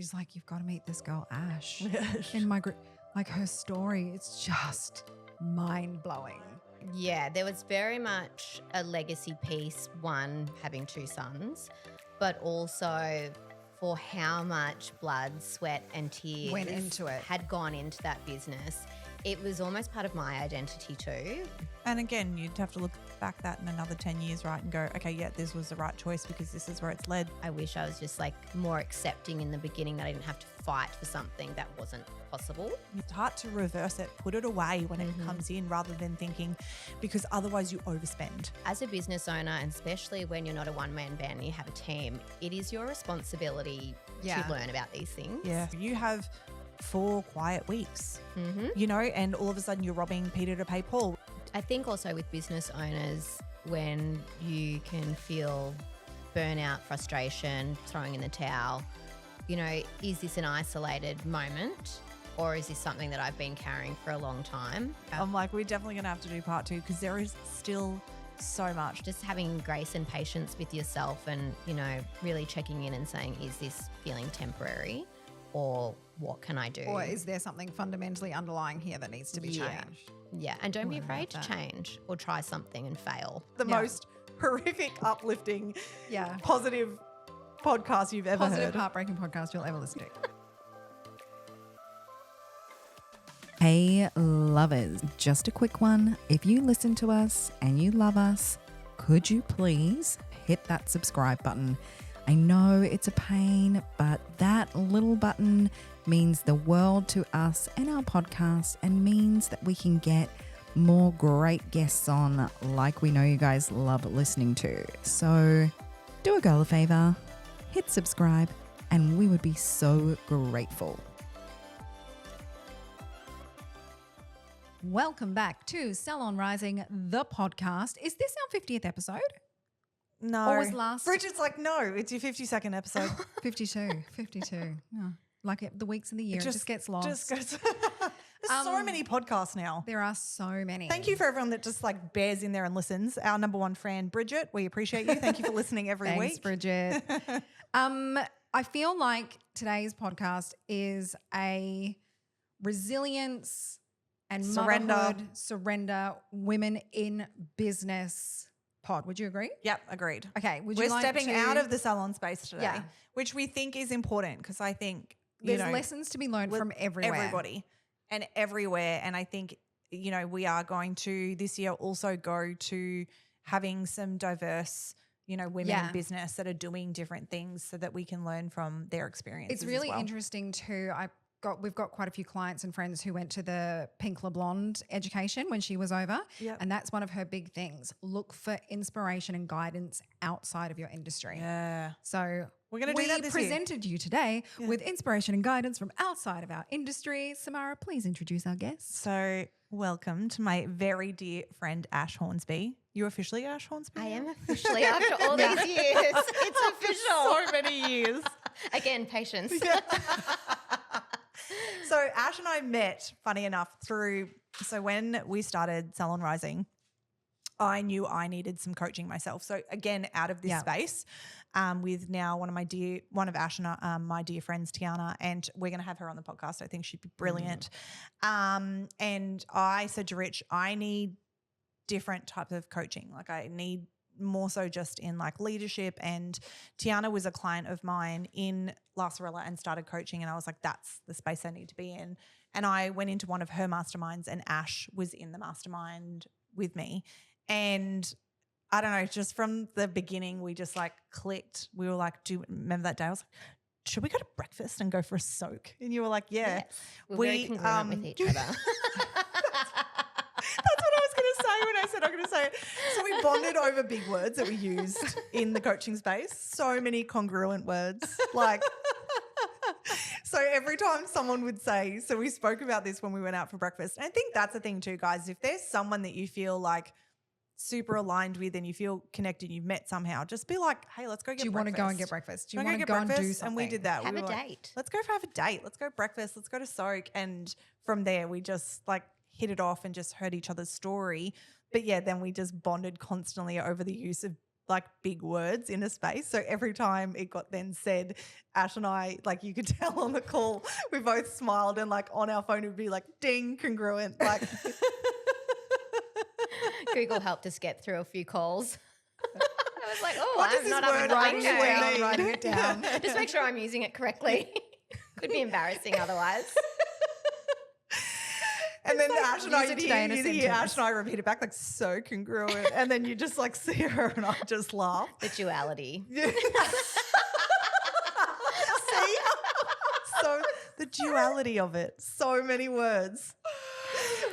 she's like, you've got to meet this girl, Ash, in my group. Like her story, it's just mind-blowing. Yeah, there was very much a legacy piece, one, having two sons, but also for how much blood, sweat and tears Went into it. had gone into that business. It was almost part of my identity too. And again, you'd have to look back that in another 10 years, right, and go, okay, yeah, this was the right choice because this is where it's led. I wish I was just like more accepting in the beginning that I didn't have to fight for something that wasn't possible. It's hard to reverse it, put it away when it comes in rather than thinking, because otherwise you overspend. As a business owner, and especially when you're not a one-man band and you have a team, it is your responsibility to learn about these things. Yeah. You have 4 quiet weeks, you know, and all of a sudden you're robbing Peter to pay Paul. I think also with business owners, when you can feel burnout, frustration, throwing in the towel, you know, is this an isolated moment or is this something that I've been carrying for a long time? I'm like, we're definitely going to have to do part 2 because there is still so much. Just having grace and patience with yourself and, you know, really checking in and saying, is this feeling temporary or what can I do? Or is there something fundamentally underlying here that needs to be changed? Yeah, and don't be I afraid to love that. change or try something and fail. The most horrific, uplifting, Yeah. positive podcast you've ever Positive, heard. heartbreaking podcast you'll ever listen to. Hey, lovers, just a quick one. If you listen to us and you love us, could you please hit that subscribe button? I know it's a pain, but that little button means the world to us and our podcast and means that we can get more great guests on like we know you guys love listening to. So do a girl a favor, hit subscribe, and we would be so grateful. Welcome back to Salon Rising, the podcast. Is this our 50th episode? No. Or was last- Bridget's like, no, it's your 52nd episode. 52. Yeah. Like the weeks of the year, it just gets lost. Just goes. There's so many podcasts now. There are so many. Thank you for everyone that just like bears in there and listens. Our number one fan, Bridget, we appreciate you. Thank you for listening every Thanks, week. Bridget. I feel like today's podcast is a resilience and surrender women in business pod. Would you agree? Yep, agreed. Okay. We're stepping out of the salon space today, which we think is important because I think there's lessons to be learned from everybody and everywhere. And I think, you know, we are going to this year also go to having some diverse, you know, women in business that are doing different things so that we can learn from their experiences. It's really as well. interesting too. We've got quite a few clients and friends who went to the Pink LeBlonde education when she was over. Yep. And that's one of her big things. Look for inspiration and guidance outside of your industry. Yeah. So we're going to do that this year. We presented you today with inspiration and guidance from outside of our industry. Samara, please introduce our guests. So welcome to my very dear friend, Ashe Hornsby. You're officially Ashe Hornsby? I am officially after all these years. It's official. So many years. Again, patience. So Ash and I met, funny enough, so when we started Salon Rising, I knew I needed some coaching myself. So again, out of this space, with now one of Ash and my dear friends, Tiana, and we're going to have her on the podcast. I think she'd be brilliant. And I said to Rich, I need different types of coaching. Like I need more so just in like leadership, and Tiana was a client of mine in La Sorella and started coaching, and I was like, that's the space I need to be in. And I went into one of her masterminds and Ash was in the mastermind with me. And I don't know, just from the beginning we just like clicked. We were like, remember that day? I was like, should we go to breakfast and go for a soak? And you were like, yeah. Yes. We're very congruent with each other. That's what I was going to say when I said I'm going to say it. So we bonded over big words that we used in the coaching space. So many congruent words. Like, so every time someone would say, so we spoke about this when we went out for breakfast. And I think that's the thing too, guys. If there's someone that you feel like super aligned with and you feel connected, you've met somehow, just be like, hey, let's go get breakfast. Do you want to go and get breakfast? Do you want to get go and do breakfast? something? And we did that. Have we a were like, date. let's go have a date. Let's go breakfast. Let's go to soak. And from there, we just like hit it off and just heard each other's story. But yeah, then we just bonded constantly over the use of like big words in a space. So every time it got then said, Ash and I, like you could tell on the call, we both smiled and like on our phone it would be like ding, congruent. Like Google helped us get through a few calls. I was like, oh, what does I'm this not up word in the actually lingo. mean? Writing it down. Just make sure I'm using it correctly. Could be embarrassing otherwise. And then like, Ash and I, use it today in a you'd hear sentence. Ash and I repeat it back like so congruent. And then you just like see her and I just laugh. The duality. See? So the duality of it. So many words.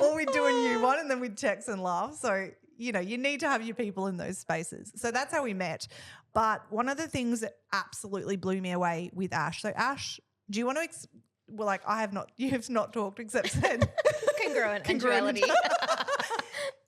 Or we'd do a new one and then we'd text and laugh. So, you know, you need to have your people in those spaces. So that's how we met. But one of the things that absolutely blew me away with Ash. So Ash, do you want to well, like you have not talked except said Congruent and Congruent. duality.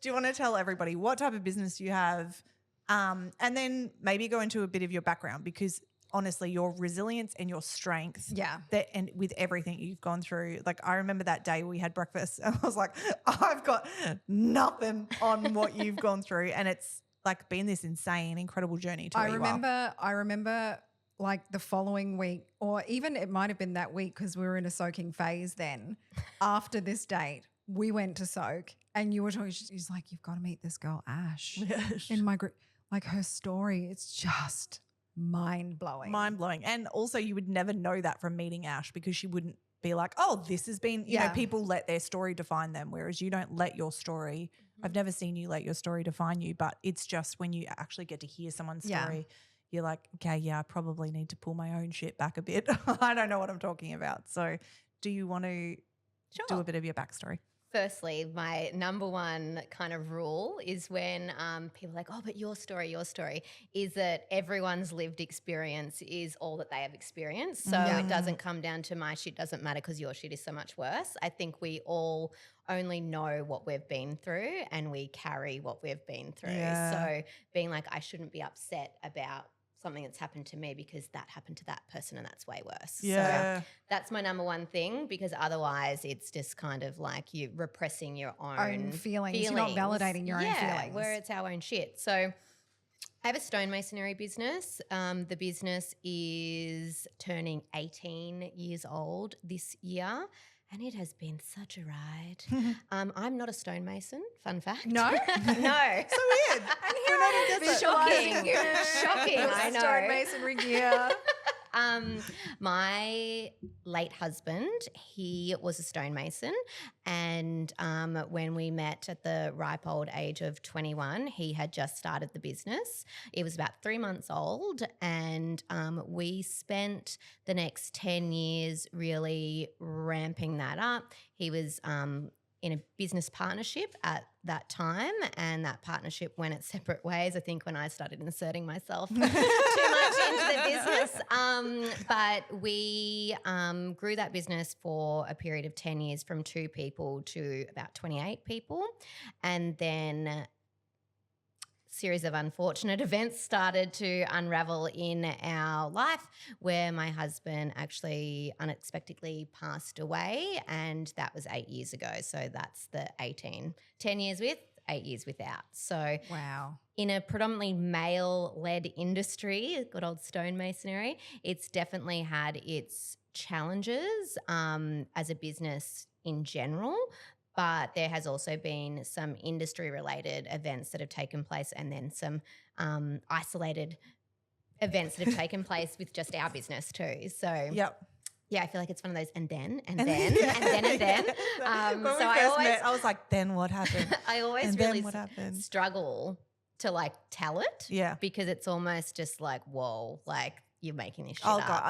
do you want to tell everybody what type of business you have? And then maybe go into a bit of your background, because honestly, your resilience and your strength Yeah. and with everything you've gone through. Like I remember that day we had breakfast and I was like, I've got nothing on what you've gone through. And it's like been this insane, incredible journey to where you are. I remember like the following week, or even it might have been that week because we were in a soaking phase then. After this date, we went to soak and you were talking, she's like, you've got to meet this girl, Ash, in my group. Like her story, it's just mind-blowing. Mind-blowing. And also you would never know that from meeting Ash, because she wouldn't be like, oh, this has been, you know, people let their story define them, whereas you don't let your story. I've never seen you let your story define you, but it's just when you actually get to hear someone's story, you're like, okay, yeah, I probably need to pull my own shit back a bit. I don't know what I'm talking about. So do you want to do a bit of your backstory? Firstly, my number one kind of rule is when people are like, oh, but your story, is that everyone's lived experience is all that they have experienced. So it doesn't come down to my shit doesn't matter because your shit is so much worse. I think we all only know what we've been through and we carry what we've been through. Yeah. So being like, I shouldn't be upset about something that's happened to me because that happened to that person and that's way worse. Yeah. So that's my number one thing, because otherwise it's just kind of like you're repressing your own feelings. You're not validating your own feelings. Where it's our own shit. So I have a stonemasonry business. The business is turning 18 years old this year. And it has been such a ride. I'm not a stonemason, fun fact. No? No. So weird. And here I am Shocking. Shocking, I know. Stonemasonry gear. My late husband, he was a stonemason, and when we met at the ripe old age of 21, he had just started the business. It was about 3 months old, and we spent the next 10 years really ramping that up. He was in a business partnership at that time, and that partnership went its separate ways, I think, when I started inserting myself too much into the business. But we grew that business for a period of 10 years from 2 people to about 28 people. And then series of unfortunate events started to unravel in our life, where my husband actually unexpectedly passed away, and that was 8 years ago. So that's the 10 years with, 8 years without. So Wow. in a predominantly male-led industry, good old stonemasonry, it's definitely had its challenges as a business in general. But there has also been some industry-related events that have taken place, and then some isolated events that have taken place with just our business too. So Yep. yeah, I feel like it's one of those and then. When So we I first always met, I was like, then what happened? I always And really then what happened? struggle to like tell it. Yeah. Because it's almost just like, whoa, like you're making this shit I'll up.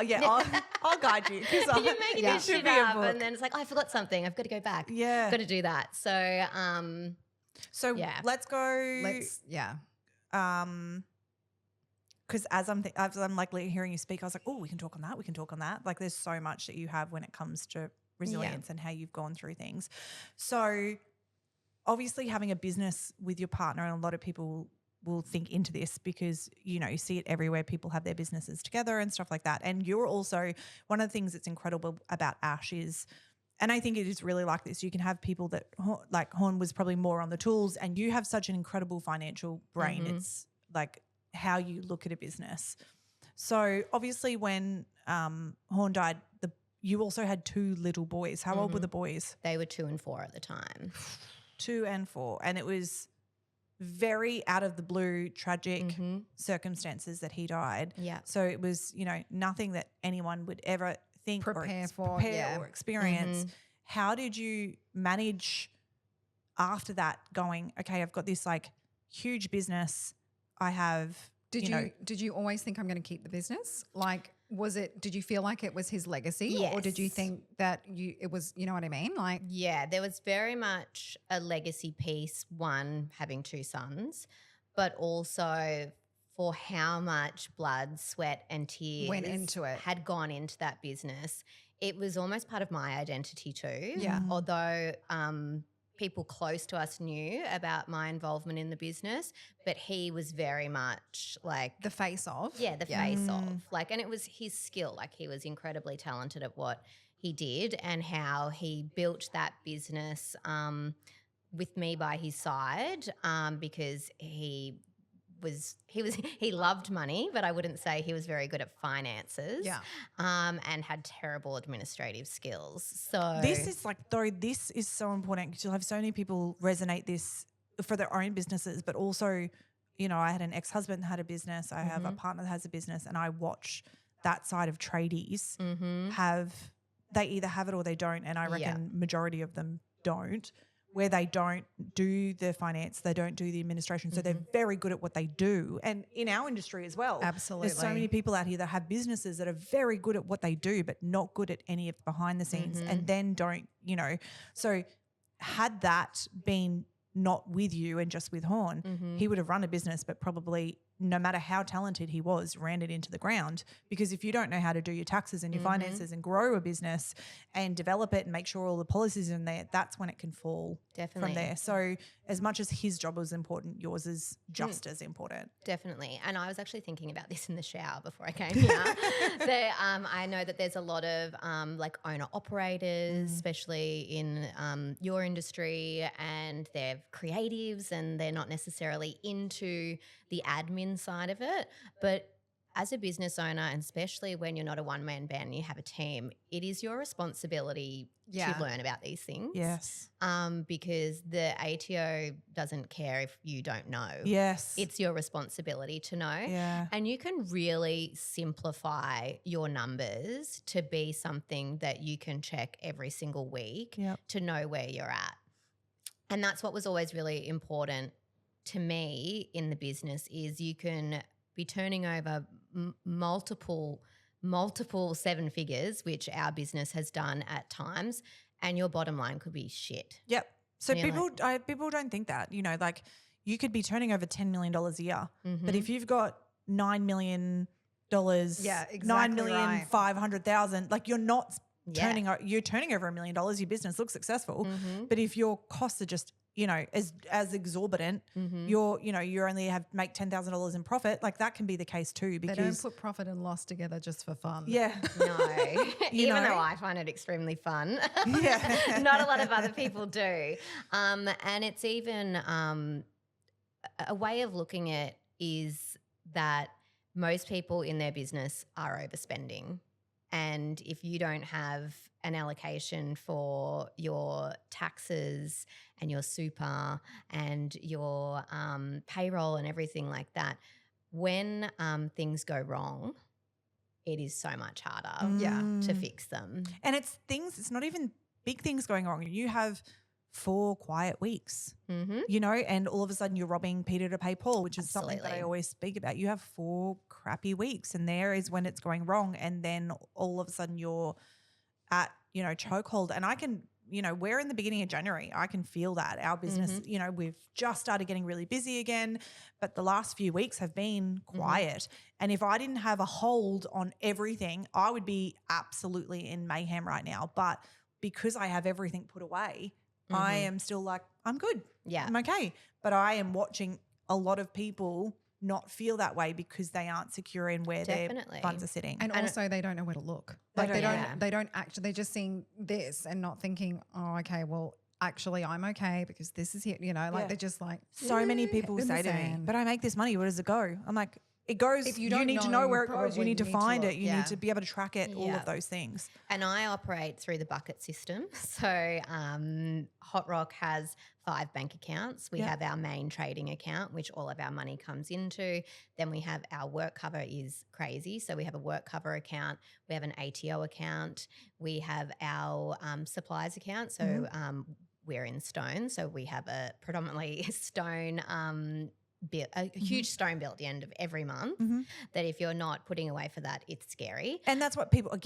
I'll guide you. You're making this should shit be a up, book. and then it's like, oh, I forgot something. I've got to go back. Yeah. Got to do that. So So Yeah. let's go. Yeah. Because as I'm like hearing you speak, I was like, oh, we can talk on that. We can talk on that. Like, there's so much that you have when it comes to resilience and how you've gone through things. So obviously having a business with your partner, and a lot of people will think into this because, you know, you see it everywhere. People have their businesses together and stuff like that. And you're also, one of the things that's incredible about Ash is, and I think it is really like this, you can have people that, like Horn was probably more on the tools, and you have such an incredible financial brain. Mhm. It's like, how you look at a business. So obviously when Horn died, you also had 2 little boys. How old were the boys? They were 2 and 4 at the time. 2 and 4. And it was very out of the blue, tragic circumstances that he died. Yeah. So it was, nothing that anyone would ever think Prepare or experience. How did you manage after that going, okay, I've got this like huge business. I have, Did you always think I'm going to keep the business? Like, did you feel like it was his legacy? Yes. Or did you think that it was, you know what I mean? Like, Yeah, there was very much a legacy piece, one, having 2 sons, but also for how much blood, sweat and tears Went into it. had gone into that business. It was almost part of my identity too. Yeah. Although people close to us knew about my involvement in the business, but he was very much like the face of. the face of. Like, and it was his skill. Like, he was incredibly talented at what he did and how he built that business with me by his side because he loved money, but I wouldn't say he was very good at finances. Yeah. And had terrible administrative skills. So this is so important because you'll have so many people resonate this for their own businesses, but also, I had an ex-husband that had a business. I have a partner that has a business, and I watch that side of tradies they either have it or they don't, and I reckon majority of them don't. Where they don't do the finance, they don't do the administration. So they're very good at what they do. And in our industry as well. Absolutely. There's so many people out here that have businesses that are very good at what they do, but not good at any of the behind the scenes and then don't, So had that been not with you and just with Horn, he would have run a business, but probably no matter how talented he was, ran it into the ground. Because if you don't know how to do your taxes and your finances and grow a business and develop it and make sure all the policies are in there, that's when it can fall from there. So as much as his job was important, yours is just as important. Definitely. And I was actually thinking about this in the shower before I came here. I know that there's a lot of like owner operators, especially in your industry, and they're creatives and they're not necessarily into the admin side of it. But as a business owner, and especially when you're not a one-man band and you have a team, it is your responsibility to learn about these things. Yes. Because the ATO doesn't care if you don't know. Yes. It's your responsibility to know. Yeah. And you can really simplify your numbers to be something that you can check every single week to know where you're at. And that's what was always really important to me in the business is you can be turning over multiple 7 figures, which our business has done at times, and your bottom line could be shit. Yep. So And you're people don't think that, like you could be turning over $10 million a year, but if you've got $9 million, exactly $9,500,000, like you're not you're turning over $1 million, your business looks successful. But if your costs are just, as exorbitant, you're only make $10,000 in profit, like that can be the case too. Because they don't put profit and loss together just for fun. Yeah. No. Even though I find it extremely fun. Yeah. Not a lot of other people do. And it's even a way of looking at it is that most people in their business are overspending. And if you don't have an allocation for your taxes and your super and your payroll and everything like that, when things go wrong, it is so much harder to fix them. And it's not even big things going wrong. You have 4 quiet weeks, and all of a sudden you're robbing Peter to pay Paul, which is something that I always speak about. You have 4 crappy weeks, and there is when it's going wrong. And then all of a sudden you're at, chokehold. And I can, we're in the beginning of January. I can feel that our business, we've just started getting really busy again, but the last few weeks have been quiet. And if I didn't have a hold on everything, I would be absolutely in mayhem right now. But because I have everything put away, I am still like, I'm good. Yeah. I'm okay. But I am watching a lot of people not feel that way because they aren't secure in where their funds are sitting. And also they don't know where to look. Like they don't actually, they're just seeing this and not thinking, oh, okay, well, actually, I'm okay because this is here, you know, like Yeah. they're just like, So many people in the say to me, sand. but I make this money. Where does it go? I'm like, it goes. If you You don't need to know, know you where it goes. You probably need to need to find look, it. You yeah. need to be able to track it. All Yeah. of those things. And I operate through the bucket system. So Hot Rock has 5 bank accounts. We Yep. have our main trading account, which all of our money comes into. Then we have our work cover is crazy. So we have a work cover account. We have an ATO account. We have our supplies account. So we're in stone. So we have a predominantly stone a huge stone bill at the end of every month that if you're not putting away for that, it's scary. And that's what people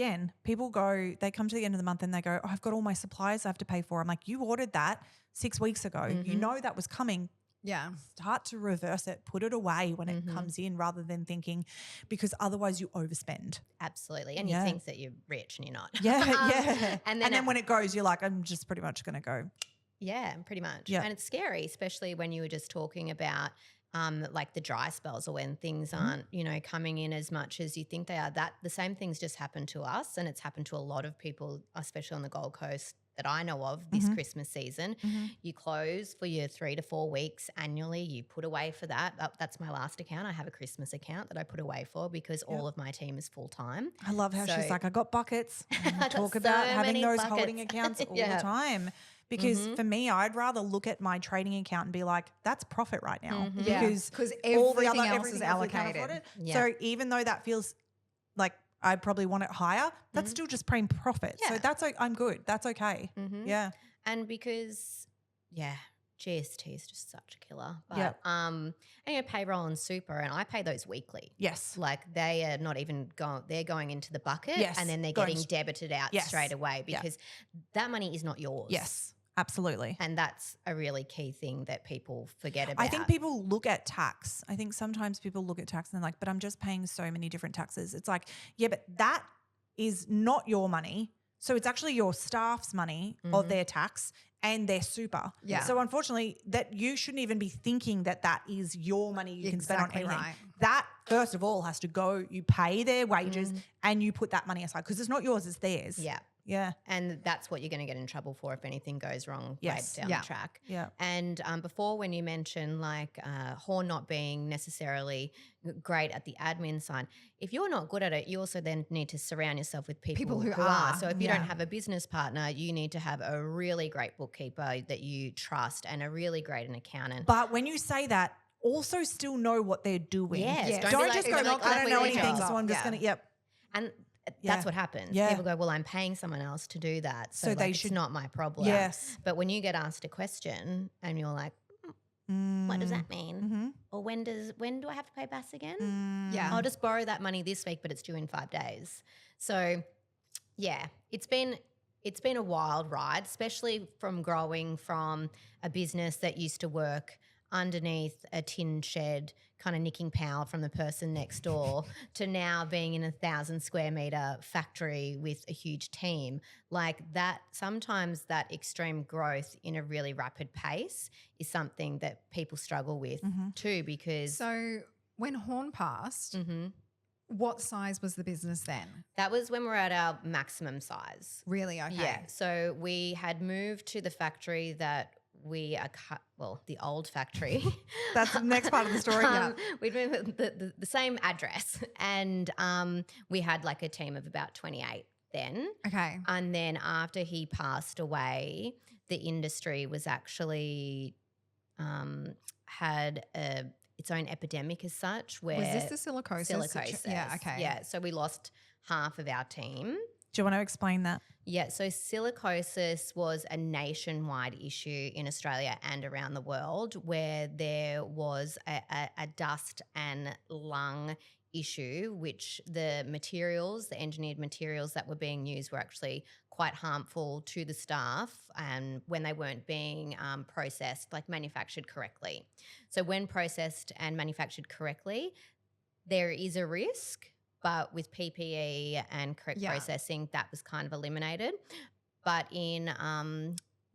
go, they come to the end of the month and they go, oh, I've got all my supplies I have to pay for. I'm like, you ordered that 6 weeks ago. You know that was coming. yeah. Start to reverse it, put it away when it comes in rather than thinking, because otherwise you overspend. Absolutely. And Yeah. you think that you're rich and you're not. Yeah. And And then, then when it goes, you're like, I'm just pretty much going to go. yeah, pretty much. Yeah. And it's scary, especially when you were just talking about like the dry spells or when things aren't, you know, coming in as much as you think they are. That the same things just happened to us, and it's happened to a lot of people, especially on the Gold Coast that I know of this Christmas season. You close for your 3 to 4 weeks annually. You put away for that. That's my last account. I have a Christmas account that I put away for because all of my team is full time. I love how she's So- like, I got buckets. And we got talk so about having many those buckets. holding accounts all Yeah. the time. Because for me, I'd rather look at my trading account and be like, that's profit right now. Yeah. Because 'Cause all the everything other- else is everything else we can't afford allocated. it. Yeah. So even though that feels like I probably want it higher, that's still just paying profit. So Yeah. that's I'm good. That's okay. Yeah. And because, GST is just such a killer. But, Yep. and you know, payroll and super, and I pay those weekly. Yes. Like they are not even going, they're going into the bucket Yes, and then they're going getting s- debited out Yes. straight away Yeah. because that money is not yours. Yes. Absolutely. And that's a really key thing that people forget about. I think people look at tax. I think sometimes people look at tax and they're like, but I'm just paying so many different taxes. It's like, yeah, but that is not your money. So it's actually your staff's money or their tax and their super. Yeah. So unfortunately, that you shouldn't even be thinking that that is your money you can spend on Exactly anything. right. That first of all has to go. You pay their wages and you put that money aside because it's not yours, it's theirs. Yeah. Yeah. And that's what you're going to get in trouble for if anything goes wrong Yes. right down Yeah. the track. Yeah. And before, when you mentioned like Horn not being necessarily great at the admin side, if you're not good at it, you also then need to surround yourself with people who are. are. So if you Yeah. don't have a business partner, you need to have a really great bookkeeper that you trust and a really great an accountant. But when you say that, also still know what they're doing. Yes, Yeah. don't Don't be just like- go, don't I don't know completely anything, jump. so I'm just Yeah. going to, yep. And Yeah. that's what happens. Yeah. People go, well, I'm paying someone else to do that. So, So they it's should- not my problem. Yes. But when you get asked a question and you're like, what does that mean? Mm-hmm. Or when do I have to pay BAS again? Yeah. I'll just borrow that money this week, but it's due in 5 days. So yeah, it's been a wild ride, especially from growing from a business that used to work underneath a tin shed, kind of nicking power from the person next door, to now being in a 1,000 square meter factory with a huge team. Like that, sometimes that extreme growth in a really rapid pace is something that people struggle with too, because So when Horn passed, what size was the business then? that was when we're at our maximum size. Really? Okay. Yeah. So we had moved to the factory that we are, the old factory. That's the next part of the story. Yeah. We'd moved the same address, and we had like a team of about 28 then. Okay. And then after he passed away, the industry was actually had its own epidemic as such. Where Was this the silicosis? Silicosis. Yeah. Okay. Yeah. So we lost half of our team. Do you want to explain that? Yeah, so silicosis was a nationwide issue in Australia and around the world, where there was a dust and lung issue, which the engineered materials that were being used were actually quite harmful to the staff, and when they weren't being processed, like manufactured correctly. So when processed and manufactured correctly, there is a risk. But with PPE and correct processing, that was kind of eliminated. But in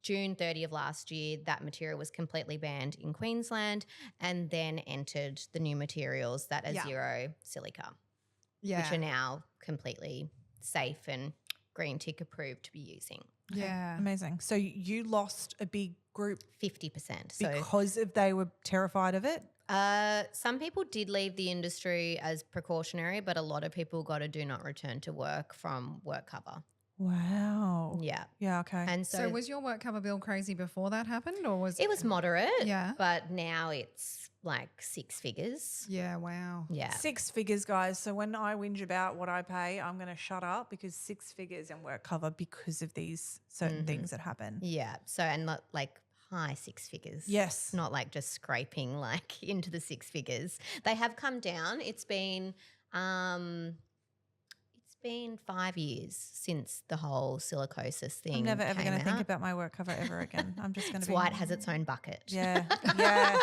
June 30 of last year, that material was completely banned in Queensland, and then entered the new materials that are zero silica, Yeah. which are now completely safe and green tick approved to be using. Yeah. Amazing. So you lost a big group 50%. So because they were terrified of it? some people did leave the industry as precautionary, but a lot of people got a do not return to work from work cover. Wow. Yeah. Yeah, okay. And So was your work cover bill crazy before that happened, or was it was moderate, Yeah. but now it's like 6 figures. Yeah, wow. Yeah. 6 figures, guys. So when I whinge about what I pay, I'm going to shut up because 6 figures in work cover because of these certain things that happen. Yeah. So, and like high 6 figures. Yes. Not like just scraping like into the 6 figures. They have come down. It's been 5 years since the whole silicosis thing. I'm never ever going to think about my work cover ever again. I'm just going to That's be. why it has its own bucket. Yeah. Yeah.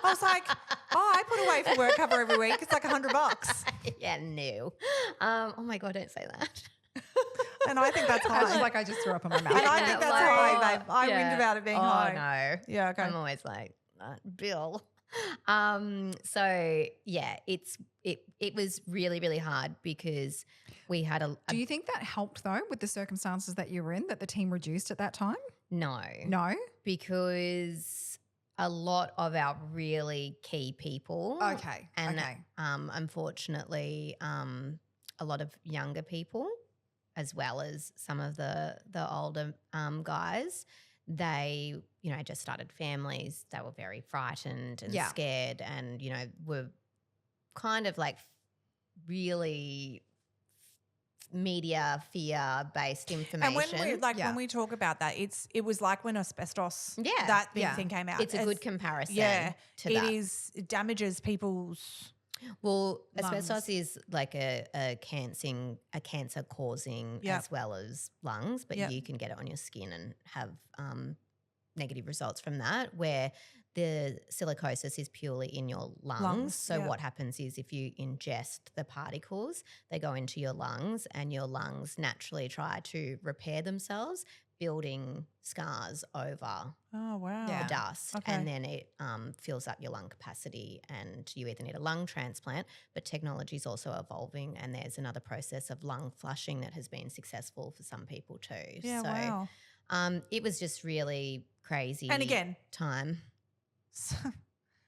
I was like, I put away for work cover every week. It's like $100. Yeah, no. Oh my God, don't say that. And I think that's I was high. like, I just threw up on my mouth. And I think that's Like, high, babe. I yeah. whinge about it being Oh, high. no. Yeah, okay. I'm always like, Bill. So yeah, it was really, really hard because we had a Do you think that helped though with the circumstances that you were in, that the team reduced at that time? no, No. because a lot of our really key people, Okay. and okay. unfortunately, a lot of younger people, as well as some of the older guys, they, just started families. They were very frightened and Yeah. scared, and were kind of like really media fear based information. And when Yeah. when we talk about that, it was like when asbestos, Yeah. that big Yeah. thing came out. it's a good comparison. Yeah, to it that. is. It damages people's. Well, lungs. asbestos is like a cancer causing Yep. as well as lungs, but Yep. you can get it on your skin and have negative results from that, where the silicosis is purely in your lungs. So yep. what happens is if you ingest the particles, they go into your lungs, and your lungs naturally try to repair themselves, building scars over Oh wow. Yeah. the dust, Okay. and then it fills up your lung capacity, and you either need a lung transplant, but technology is also evolving, and there's another process of lung flushing that has been successful for some people too. Yeah. So Wow. it was just really crazy. And again, time.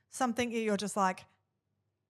something you're just like,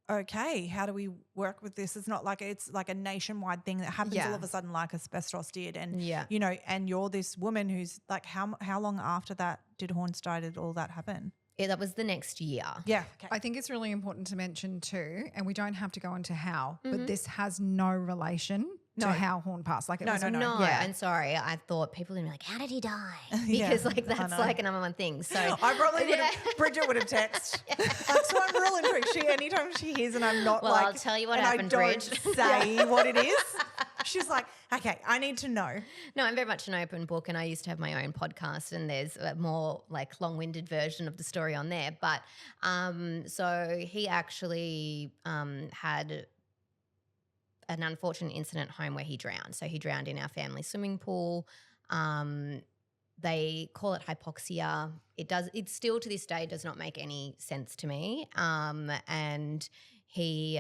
okay, how do we work with this? It's not like it's like a nationwide thing that happens Yeah. all of a sudden, like asbestos did, and Yeah. and you're this woman who's like, how long after that did Hornsby, did all that happen? That was the next year. Yeah. Okay. I think it's really important to mention too, and we don't have to go into how, Mhm. but this has no relation No. to how Horn passed. Like it No, was no, no. No, Yeah. and sorry, I thought people would be like, how did he die? Yeah, Because like I that's know. like a number one thing. So I probably would have, Yeah. Bridget would have texted. Like, so I'm real intrigued. Anytime she hears and I'm not Well, like, I'll tell you what and happened, I don't Bridge. say what it is. She's like, okay, I need to know. No, I'm very much an open book, and I used to have my own podcast, and there's a more like long-winded version of the story on there. But so he actually had an unfortunate incident at home where he drowned. So he drowned in our family swimming pool. They call it hypoxia. It still to this day does not make any sense to me. And he,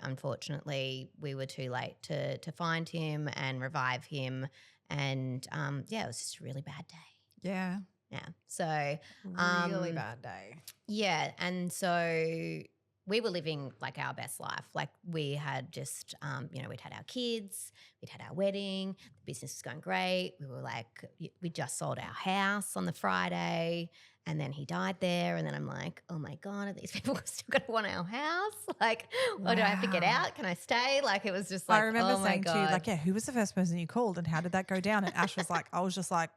unfortunately, we were too late to find him and revive him. And it was just a really bad day. Yeah. Yeah. So Really bad day. yeah, and so we were living like our best life. Like we had just, we'd had our kids, we'd had our wedding, the business was going great. We were like, we just sold our house on the Friday, and then he died there. And then I'm like, oh my God, are these people still going to want our house? Like, or do I have to get Wow. out? Can I stay? Like it was just like, I remember oh my saying to you, God. like, yeah, who was the first person you called and how did that go down? And Ash was like, I was just like,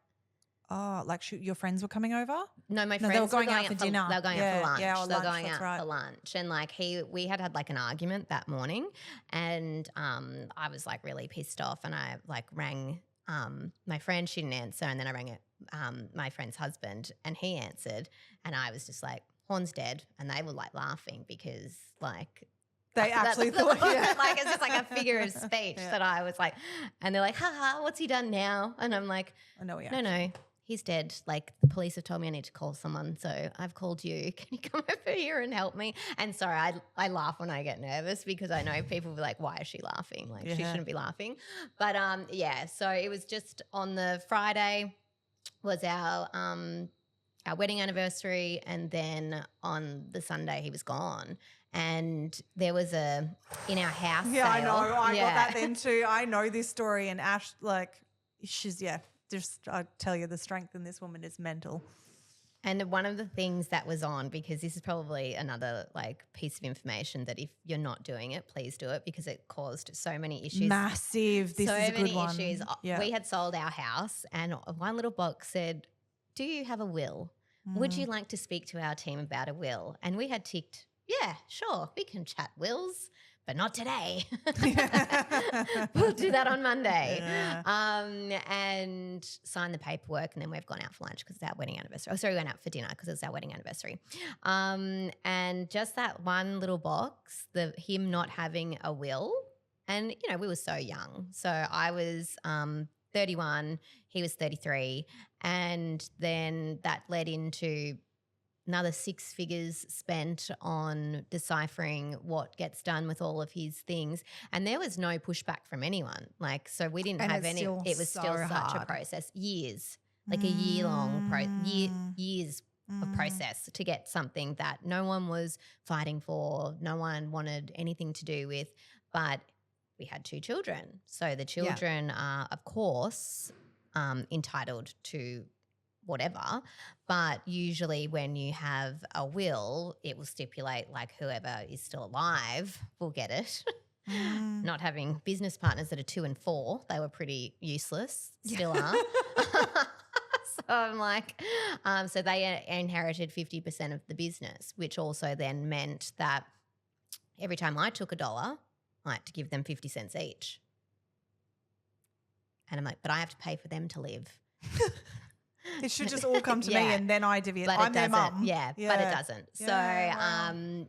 oh, like your friends were coming over? No, my No, friends they were going out for for dinner. They were going Yeah, out for lunch. yeah, or they were lunch, going that's out right. for lunch, and like we had like an argument that morning, and I was like really pissed off, and I like rang my friend. She didn't answer, and then I rang my friend's husband, and he answered, and I was just like, Horn's dead, and they were like laughing because like. They actually thought, yeah. Like it's just like a figure of speech Yeah. that I was like, and they're like, haha, what's he done now? And I'm like, I know, yeah. no, he's dead. Like the police have told me I need to call someone. So I've called you. Can you come over here and help me? And sorry, I laugh when I get nervous because I know people will be like, why is she laughing? Like she shouldn't be laughing. But so it was just on the Friday was our wedding anniversary, and then on the Sunday he was gone. And there was in our house Yeah, sale. I know. I got that then too. I know this story, and Ash, like, she's, just I tell you, the strength in this woman is mental. And one of the things that was on, because this is probably another like piece of information that if you're not doing it, please do it because it caused so many issues. Massive. This is a good one. So many issues. Yeah. We had sold our house and one little box said, do you have a will? Would you like to speak to our team about a will? And we had ticked, yeah, sure, we can chat wills, but not today. We'll do that on Monday. Yeah. And sign the paperwork, and then we've gone out for lunch because it's our wedding anniversary. Oh, sorry, we went out for dinner because it's our wedding anniversary. And just that one little box, him not having a will, and, you know, we were so young. So I was 31, he was 33, and then that led into another 6 figures spent on deciphering what gets done with all of his things. And there was no pushback from anyone. Like, so we didn't have any, it was still such a process, years, like a year-long years of process to get something that no one was fighting for, no one wanted anything to do with, but we had 2 children. So the children are, of course, entitled to whatever, but usually when you have a will, it will stipulate like whoever is still alive will get it. Not having business partners that are 2 and 4, they were pretty useless, still are. So I'm like, so they inherited 50% of the business, which also then meant that every time I took $1, I had to give them 50 cents each. And I'm like, but I have to pay for them to live. It should just all come to me and then I divvy it. But I'm their mum. Yeah, but it doesn't.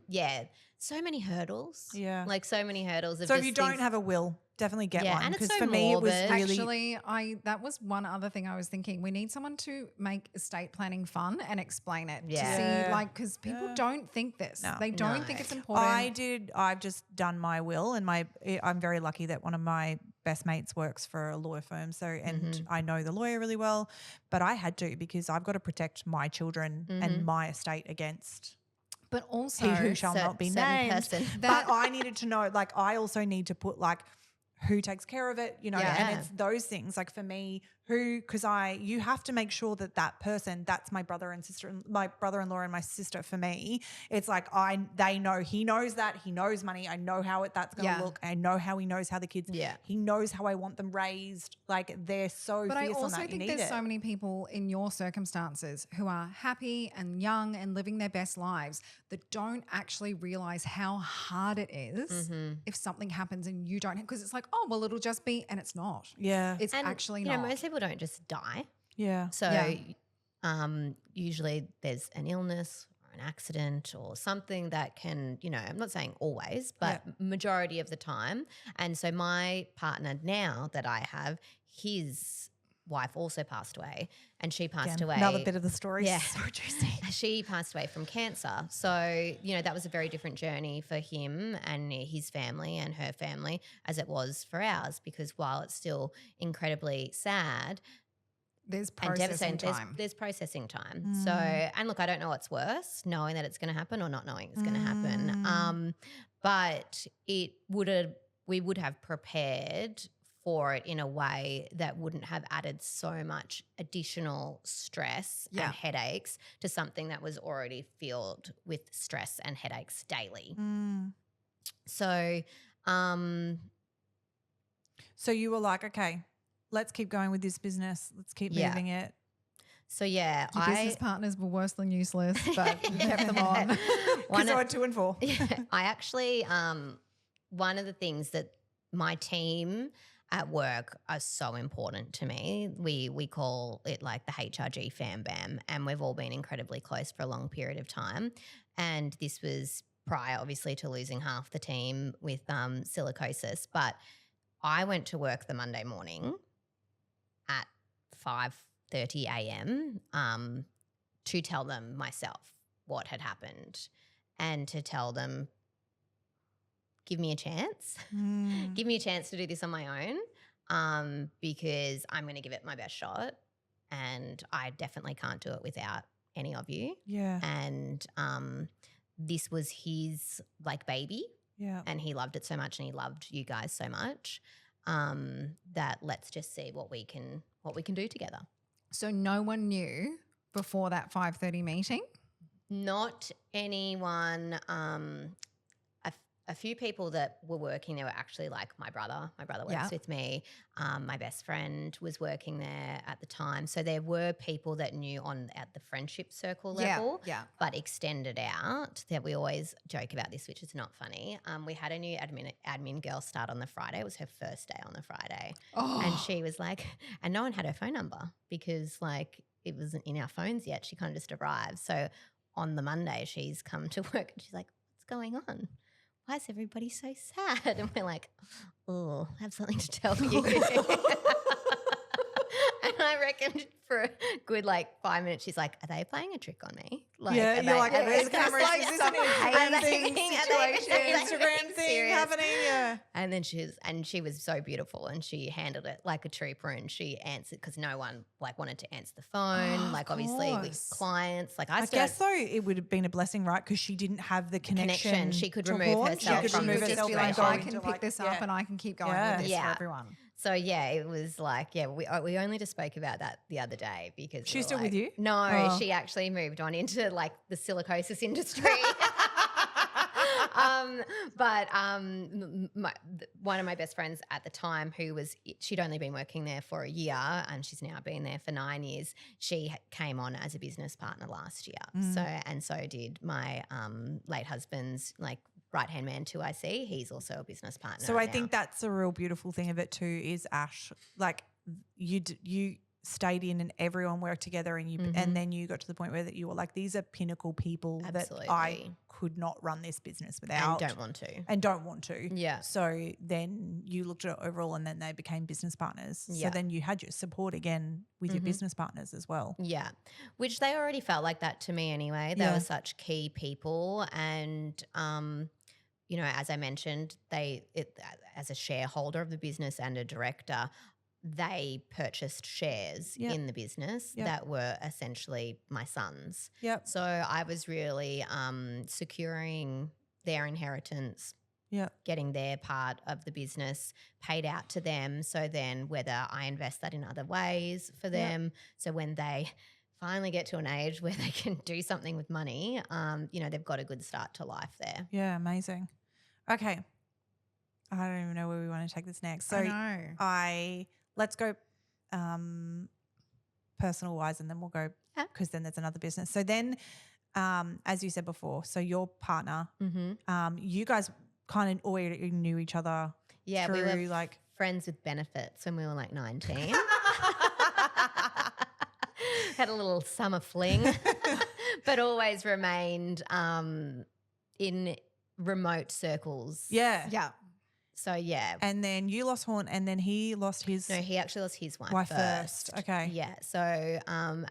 Yeah, So, so many hurdles. Yeah. Like so many hurdles. So if you don't have a will, definitely get one. And it's Because so for me, it was morbid. really… Actually, that was one other thing I was thinking. We need someone to make estate planning fun and explain it to see, like, because people don't think this. No. They don't think it's important. I've just done my will, and I'm very lucky that one of my best mates works for a law firm. So, and I know the lawyer really well, but I had to because I've got to protect my children and my estate against… But also, he who shall not be named. Person. But I needed to know, like, I also need to put like who takes care of it, you know, and it's those things. Like for me, because you have to make sure that person, that's my brother and sister, my brother-in-law and my sister. For me, it's like they know, he knows that, he knows money. I know how that's going to look. I know how he knows how the kids. Yeah. He knows how I want them raised. Like they're so. But fierce I also on that. think there's so many people in your circumstances who are happy and young and living their best lives that don't actually realize how hard it is if something happens and you don't, because it's like, oh well, it'll just be, and it's not. Yeah, it's actually not. You know, most people don't just die. Yeah. So usually there's an illness or an accident or something that can, you know, I'm not saying always, but majority of the time. And so my partner now that I have, his wife also passed away, and she passed away. Another bit of the story. Yeah. So juicy. She passed away from cancer. So, you know, that was a very different journey for him and his family and her family as it was for ours, because while it's still incredibly sad, there's processing time. There's processing time. So, and look, I don't know what's worse, knowing that it's going to happen or not knowing it's going to happen. But we would have prepared for it in a way that wouldn't have added so much additional stress and headaches to something that was already filled with stress and headaches daily. So, so you were like, okay, let's keep going with this business. Let's keep moving it. So your business partners were worse than useless, but you kept them on. Because they were 2 and 4. I actually, one of the things that my team at work are so important to me. We call it like the HRG fam bam, and we've all been incredibly close for a long period of time. And this was prior, obviously, to losing half the team with silicosis. But I went to work the Monday morning at 8:30 a.m. To tell them myself what had happened and to tell them, give me a chance. Give me a chance to do this on my own because I'm going to give it my best shot and I definitely can't do it without any of you. Yeah. And this was his like baby. Yeah. And he loved it so much and he loved you guys so much that let's just see what we can do together. So no one knew before that 5:30 meeting? Not anyone. A few people that were working there were actually like my brother. My brother works with me. My best friend was working there at the time. So there were people that knew at the friendship circle level, but extended out. That we always joke about this, which is not funny. We had a new admin girl start on the Friday. It was her first day on the Friday. And she was like, and no one had her phone number because like it wasn't in our phones yet. She kind of just arrived. So on the Monday she's come to work and she's like, what's going on? Why is everybody so sad? And we're like, oh, I have something to tell you. And I reckon for a good like 5 minutes, she's like, are they playing a trick on me? Like, you're like, there's cameras, like is this some an hazing situation, Instagram thing happening? Yeah. And then she was so beautiful and she handled it like a trooper and she answered because no one like wanted to answer the phone. Like obviously with clients, like I guess though it would have been a blessing, right? Because she didn't have the connection. She could to remove launch. herself She could from remove the herself Just be and like, go I into, can pick this up and I can keep going with this for everyone. So yeah, it was like, we only just spoke about that the other day because She's still with you? No, she actually moved on into like the silicosis industry. One of my best friends at the time she'd only been working there for a year and she's now been there for 9 years. She came on as a business partner last year. So did my late husband's like right-hand man 2IC. He's also a business partner. So I think that's a real beautiful thing of it too is Ash, like you stayed in and everyone worked together and and then you got to the point where that you were like, these are pinnacle people that I could not run this business without. And don't want to. Yeah. So then you looked at it overall and then they became business partners. Yeah. So then you had your support again with your business partners as well. Yeah. Which they already felt like that to me anyway. They were such key people and you know, as I mentioned, as a shareholder of the business and a director, they purchased shares in the business that were essentially my son's. Yep. So I was really securing their inheritance, getting their part of the business paid out to them. So then whether I invest that in other ways for them, so when they finally get to an age where they can do something with money, you know, they've got a good start to life there. Yeah, amazing. Okay. I don't even know where we want to take this next. So let's go personal wise and then we'll go because then there's another business. So then as you said before, so your partner, you guys kind of already knew each other through we were like friends with benefits when we were like 19. Had a little summer fling, but always remained in remote circles. Yeah. Yeah. So, yeah. And then you lost Horn and then he lost his No, he actually lost his wife first. Okay. Yeah. So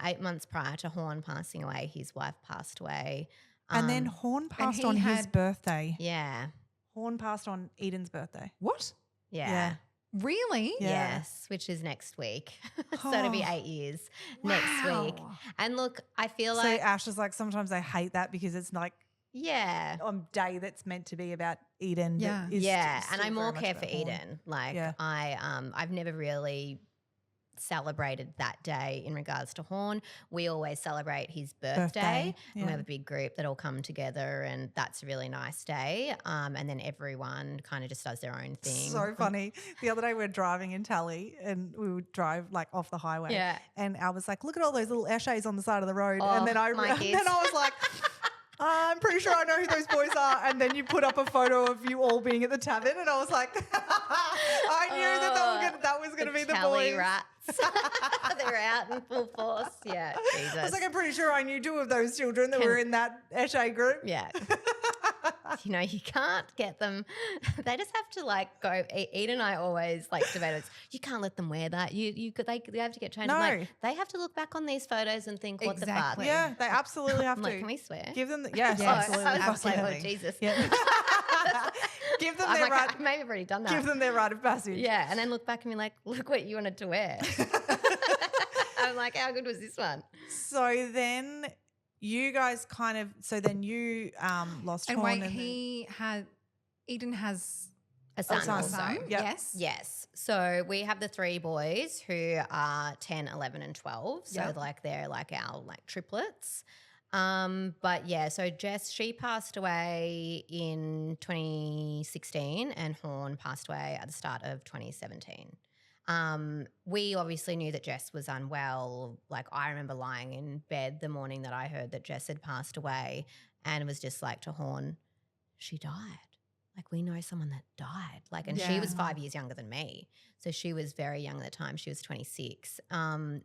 8 months prior to Horn passing away, his wife passed away. And then Horn passed on his birthday. Yeah. Horn passed on Eden's birthday. What? Yeah. Really? Yeah. Yes, which is next week. So it'll be 8 years next week. And look, I feel So like Ash is like, sometimes I hate that because it's like on day that's meant to be about Eden. Yeah. And I more care for Eden. Like I've never really celebrated that day in regards to Horn. We always celebrate his birthday. And we have a big group that all come together and that's a really nice day. And then everyone kind of just does their own thing. So funny. The other day we were driving in Telly and we would drive like off the highway. Yeah. And I was like, look at all those little Ashes on the side of the road. Oh, and then I was like, I'm pretty sure I know who those boys are. And then you put up a photo of you all being at the tavern and I was like, I knew that they were that was gonna be the Telly boys. rats. They're out in full force. Yeah, Jesus. I was like, I'm pretty sure I knew 2 of those children that were in that Ashe group. Yeah. You know, you can't get them. They just have to like go. Eden and I always like debated. You can't let them wear that. They have to get trained. No. I'm like, they have to look back on these photos and think, what Exactly. the fuck? Yeah, they absolutely have I'm to. like, can we swear? Give them yes, Yes, absolutely. I was just like, oh absolutely. Jesus. Yeah. Give them I'm their like, right. maybe I've already done that. Give them their rite of passage. Yeah, and then look back and be like, look what you wanted to wear. I'm like, how good was this one? So then you guys kind of then you lost And Horn wait, Eden has A son son. also. son. Yep. Yes. Yes. So we have the 3 boys who are 10, 11 and 12. So Yep. like they're like our like triplets. But yeah, so Jess, she passed away in 2016 and Horn passed away at the start of 2017. We obviously knew that Jess was unwell. Like I remember lying in bed the morning that I heard that Jess had passed away and was just like to Horn, she died. Like we know someone that died. Like, and she was 5 years younger than me. So she was very young at the time. She was 26. And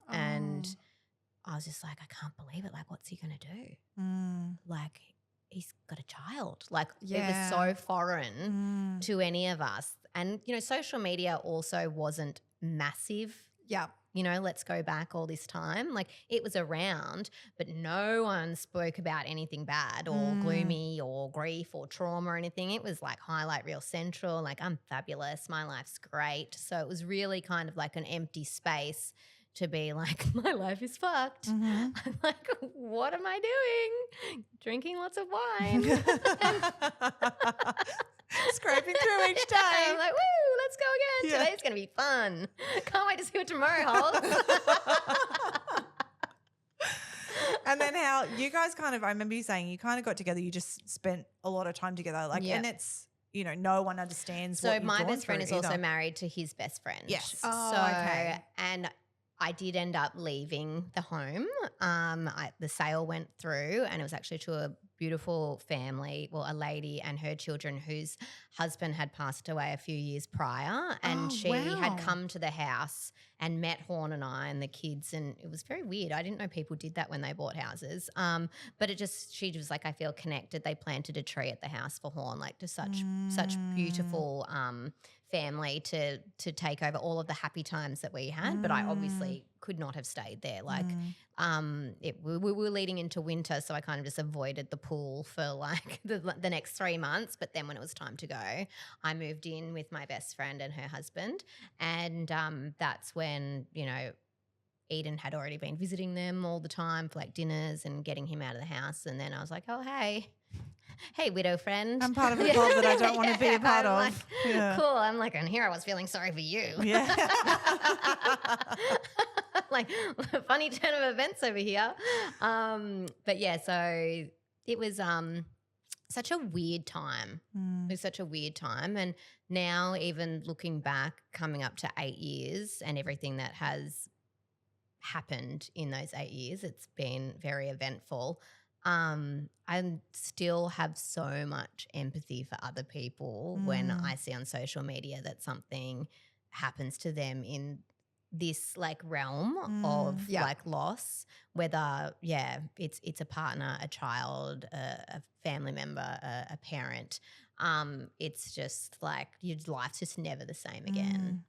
I was just like, I can't believe it. Like, what's he going to do? Like, he's got a child. Like, it was so foreign to any of us. And, you know, social media also wasn't massive. Yeah. You know, let's go back all this time. Like it was around, but no one spoke about anything bad or gloomy or grief or trauma or anything. It was like highlight reel central, like I'm fabulous, my life's great. So it was really kind of like an empty space to be like, my life is fucked. I'm like, what am I doing? Drinking lots of wine. Scraping through each day. I'm like, woo, let's go again. Yeah. Today's going to be fun. Can't wait to see what tomorrow holds. And then how you guys kind of, I remember you saying you kind of got together, you just spent a lot of time together. Like, Yeah. and it's, you know, no one understands So what you've my gone best friend through is also either. married to his best friend. Yes. Oh, so, okay. and I did end up leaving the home. The sale went through and it was actually to a beautiful family, well, a lady and her children whose husband had passed away a few years prior. And Oh, she wow. had come to the house and met Horn and I and the kids. And it was very weird. I didn't know people did that when they bought houses. But she was like, I feel connected. They planted a tree at the house for Horn, like just such beautiful family to take over all of the happy times that we had. But I obviously could not have stayed there. Like we were leading into winter, so I kind of just avoided the pool for like the next 3 months. But then when it was time to go, I moved in with my best friend and her husband. And that's when, you know, Eden had already been visiting them all the time for like dinners and getting him out of the house. And then I was like, oh, hey, widow friend. I'm part of a club that I don't want to be a part I'm of. like, Yeah. cool. I'm like, and here I was feeling sorry for you. Yeah. Like, funny turn of events over here. But yeah, so it was such a weird time. It was such a weird time. And now even looking back, coming up to 8 years and everything that has happened in those 8 years, it's been very eventful. I still have so much empathy for other people when I see on social media that something happens to them in this like realm of like loss, whether it's a partner, a child, a family member, a parent. It's just like your life's just never the same again.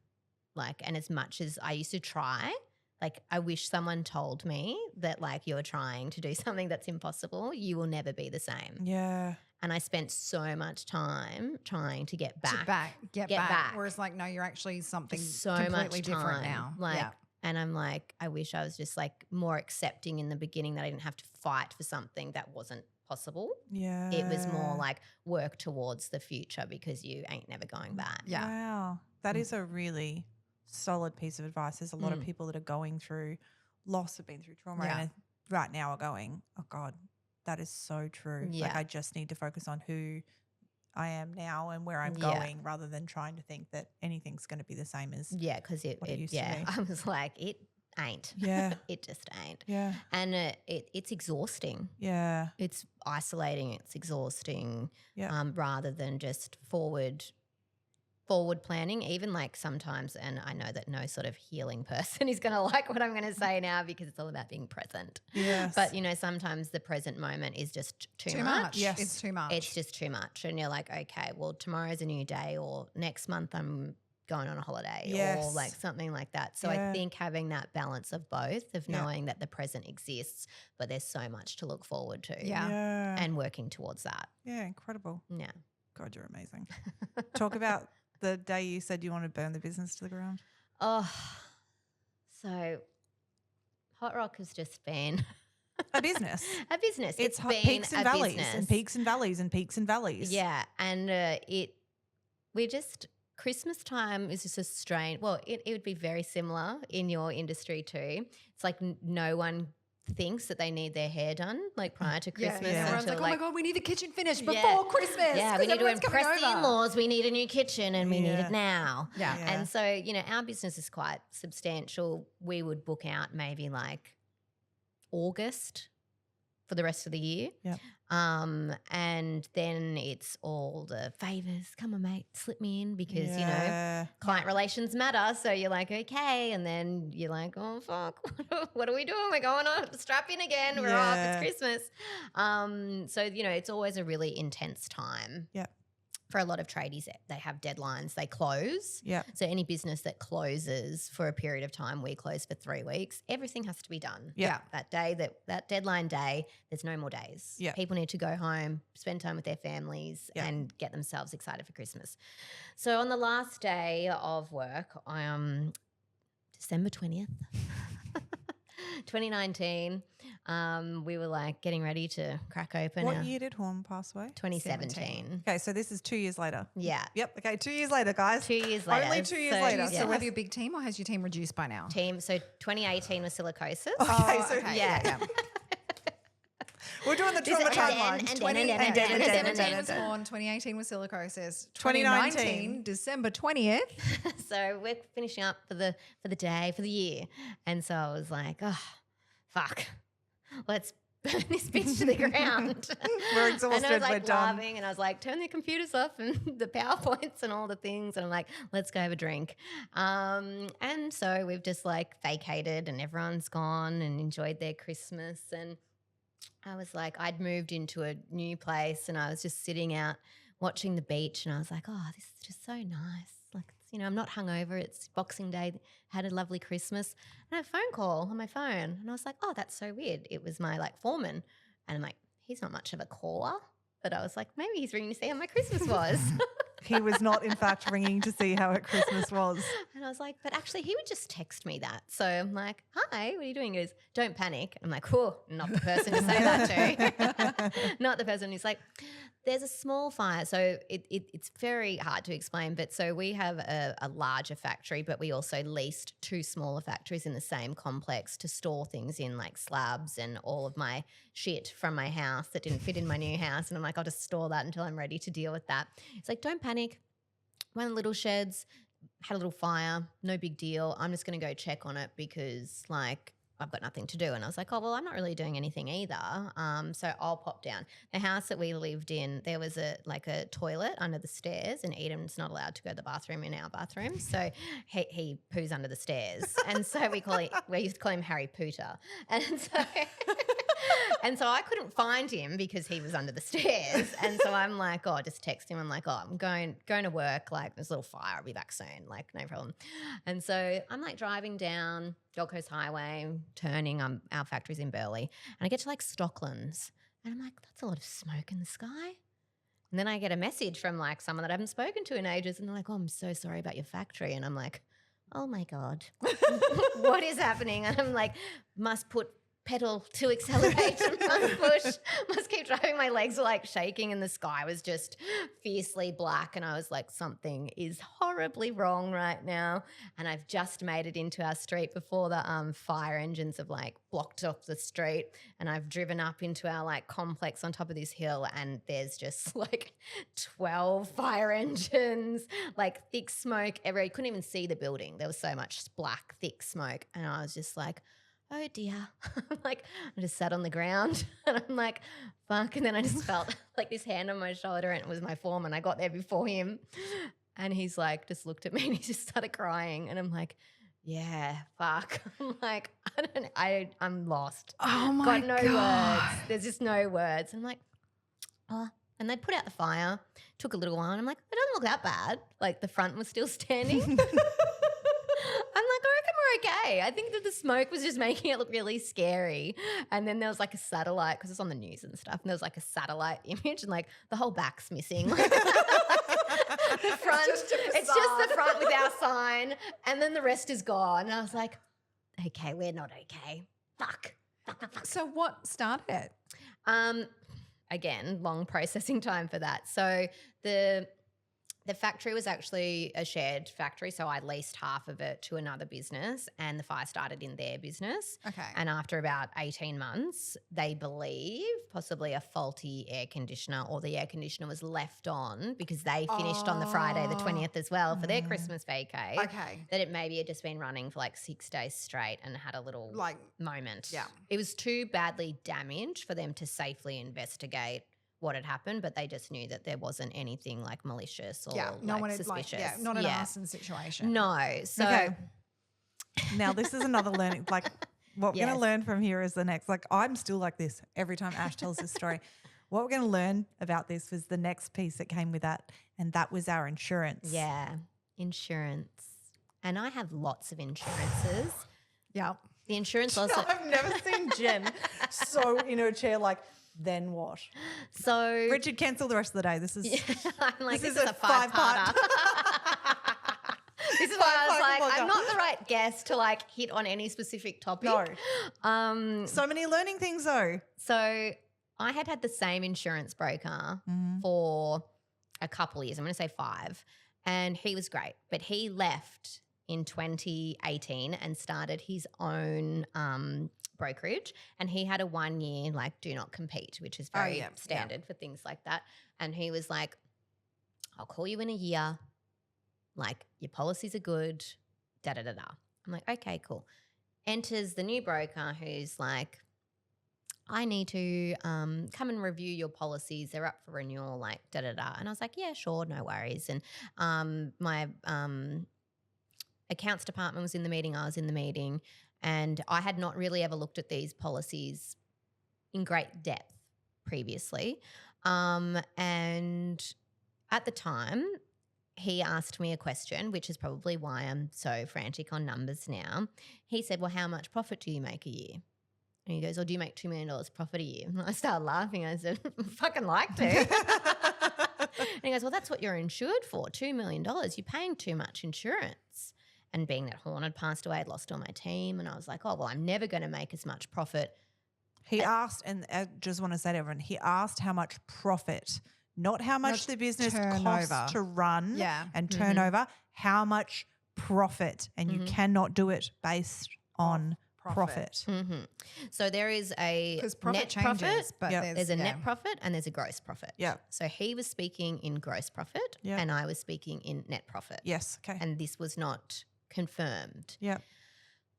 Like, and as much as I used to try, like I wish someone told me that like you're trying to do something that's impossible, you will never be the same. Yeah. And I spent so much time trying to get back. Get Get back. back. Whereas like, no, you're actually something So completely much different time. now. Like, yeah. and I'm like, I wish I was just like more accepting in the beginning that I didn't have to fight for something that wasn't possible. Yeah. It was more like work towards the future because you ain't never going back. Yeah. Wow. That is a really solid piece of advice. There's a lot of people that are going through loss, have been through trauma, Yeah. and right now are going, oh God, that is so true. Yeah. Like I just need to focus on who I am now and where I'm Yeah. going rather than trying to think that anything's going to be the same as. Yeah, because What it used to be. I was like, it ain't. Yeah. It just ain't. Yeah. And it's exhausting. Yeah. It's isolating. It's exhausting. Yeah. Rather than just forward forward planning, even like sometimes, and I know that no sort of healing person is going to like what I'm going to say now because it's all about being present. Yes. But, you know, sometimes the present moment is just too much. Yes. It's too much. It's just too much. And you're like, okay, well, tomorrow's a new day, or next month I'm going on a holiday, or like something like that. So I think having that balance of both, of knowing that the present exists, but there's so much to look forward to. And working towards that. Yeah, incredible. Yeah. God, you're amazing. Talk about the day you said you wanted to burn the business to the ground. Oh, so Hot Rock has just been a business. A business. It's been peaks and a valleys business. and peaks and valleys and peaks and valleys. Yeah, and Christmas time is just a strange. Well, it would be very similar in your industry too. It's like no one thinks that they need their hair done like prior to Christmas. Everyone's like, oh my God, we need the kitchen finished before Christmas. Yeah, we need to impress the in-laws. We need a new kitchen and we need it now. Yeah. And so, you know, our business is quite substantial. We would book out maybe like August for the rest of the year. Yep. And then it's all the favors. Come on, mate, slip me in because, you know, client relations matter. So you're like, okay. And then you're like, oh, fuck, what are we doing? We're going on, strap in again. We're off. It's Christmas. So, you know, it's always a really intense time. Yeah. For a lot of tradies, they have deadlines. They close. Yeah. So any business that closes for a period of time, we close for 3 weeks. Everything has to be done. Yeah. That day, that deadline day, there's no more days. Yeah. People need to go home, spend time with their families, and get themselves excited for Christmas. So on the last day of work, December 20th, 2019, we were like getting ready to crack open. What year did Horn pass away? 2017. Okay, so this is 2 years later. Yeah. Yep. Okay, 2 years later, guys. 2 years later. Only 2 years So, later. Do you still have your big team, or has your team reduced by now? Team. So 2018 was Silicosis. Okay, so yeah. We're doing the trauma timeline. 2017 was Horn, 2018 was Silicosis, 2019 December 20th. So we're finishing up for the day, for the year. And so I was like, oh, fuck, let's burn this bitch to the ground. We're exhausted, and I was like we're done. laughing, and I was like, turn the computers off and the PowerPoints and all the things. And I'm like, let's go have a drink. And so we've just like vacated and everyone's gone and enjoyed their Christmas. And I was like, I'd moved into a new place and I was just sitting out watching the beach, and I was like, oh, this is just so nice. Like, you know, I'm not hungover. It's Boxing Day. Had a lovely Christmas. And I had a phone call on my phone, and I was like, oh, that's so weird. It was my like foreman, and I'm like, he's not much of a caller, but I was like, maybe he's ringing to see how my Christmas was. He was not, in fact, ringing to see how Christmas was. And I was like, but actually he would just text me that. So I'm like, hi, what are you doing? He goes, don't panic. I'm like, oh, not the person to say that to. Not the person. He's like, there's a small fire. So it's very hard to explain. But so we have a larger factory, but we also leased 2 smaller factories in the same complex to store things in, like slabs and all of my shit from my house that didn't fit in my new house. And I'm like, I'll just store that until I'm ready to deal with that. It's like, don't panic. One of the little sheds had a little fire, no big deal. I'm just going to go check on it because like I've got nothing to do. And I was like, oh, well, I'm not really doing anything either. So I'll pop down. The house that we lived in, there was a toilet under the stairs, and Eden's not allowed to go to the bathroom in our bathroom. So he poos under the stairs. And so we used to call him Harry Pooter. And so I couldn't find him because he was under the stairs. And so I'm like, oh, just text him. I'm like, oh, I'm going to work. Like, there's a little fire. I'll be back soon. Like, no problem. And so I'm like driving down Gold Coast Highway, turning. Our factory's in Burleigh. And I get to like Stocklands. And I'm like, that's a lot of smoke in the sky. And then I get a message from like someone that I haven't spoken to in ages. And they're like, oh, I'm so sorry about your factory. And I'm like, oh my God, what is happening? And I'm like, must put pedal to accelerate and must push, must keep driving. My legs were like shaking and the sky was just fiercely black, and I was like, something is horribly wrong right now. And I've just made it into our street before the fire engines have like blocked off the street, and I've driven up into our like complex on top of this hill, and there's just like 12 fire engines, like thick smoke everywhere. You couldn't even see the building. There was so much black, thick smoke, and I was just like, oh dear. Like, I just sat on the ground and I'm like, fuck. And then I just felt like this hand on my shoulder, and it was my foreman. I got there before him. And he's like, just looked at me and he just started crying. And I'm like, yeah, fuck. I'm like, I'm lost. Oh my Got no God. words. There's just no words. I'm like, oh. And they put out the fire. Took a little while. And I'm like, it doesn't look that bad. Like the front was still standing. I'm like, I reckon we're okay. I think that the smoke was just making it look really scary. And then there was like a satellite, because it's on the news and stuff. And there was like a satellite image and like the whole back's missing. The front, it's just the front with our sign. And then the rest is gone. And I was like, okay, we're not okay. Fuck. So what started it? Again, long processing time for that. So the factory was actually a shared factory, so I leased half of it to another business and the fire started in their business. Okay. And after about 18 months, they believe possibly a faulty air conditioner, or the air conditioner was left on because they finished on the Friday the 20th as well for their Christmas vacay. Okay. That it maybe had just been running for like 6 days straight and had a little moment. Yeah. It was too badly damaged for them to safely investigate what had happened, but they just knew that there wasn't anything like malicious or suspicious. Not an arson situation. No. So Okay. Now this is another learning. Like what we're going to learn from here is the next. Like I'm still like this every time Ash tells this story. What we're going to learn about this was the next piece that came with that, and that was our insurance. yeah, insurance. And I have lots of insurances. Yeah. The insurance also. I've never seen Jen so in her chair like, then what? So Richard, cancel the rest of the day. This is I'm like, this is a five-part. 5-parter. This is why I was like, Five-part I'm not the right guest to like hit on any specific topic. No. So many learning things though. So I had the same insurance broker for a couple of years. I'm going to say 5. And he was great. But he left in 2018 and started his own brokerage. And he had a 1-year like do not compete, which is very standard for things like that. And he was like, I'll call you in a year. Like your policies are good, da-da-da-da. I'm like, okay, cool. Enters the new broker who's like, I need to come and review your policies. They're up for renewal, like da-da-da. And I was like, yeah, sure, no worries. And my accounts department was in the meeting. I was in the meeting. And I had not really ever looked at these policies in great depth previously. And at the time, he asked me a question, which is probably why I'm so frantic on numbers now. He said, well, how much profit do you make a year? And he goes, oh, do you make $2 million profit a year? And I started laughing. I said, fucking like to. And he goes, well, that's what you're insured for, $2 million. You're paying too much insurance. And being that Horn had passed away, I'd lost all my team. And I was like, oh, well, I'm never going to make as much profit. He asked, and I just want to say to everyone, he asked how much profit, not how much the business costs to run and turnover, how much profit. And you cannot do it based on profit. So there is a net changes, profit, but there's a net profit and there's a gross profit. Yeah. So he was speaking in gross profit and I was speaking in net profit. Yes. Okay. And this was not confirmed. Yeah.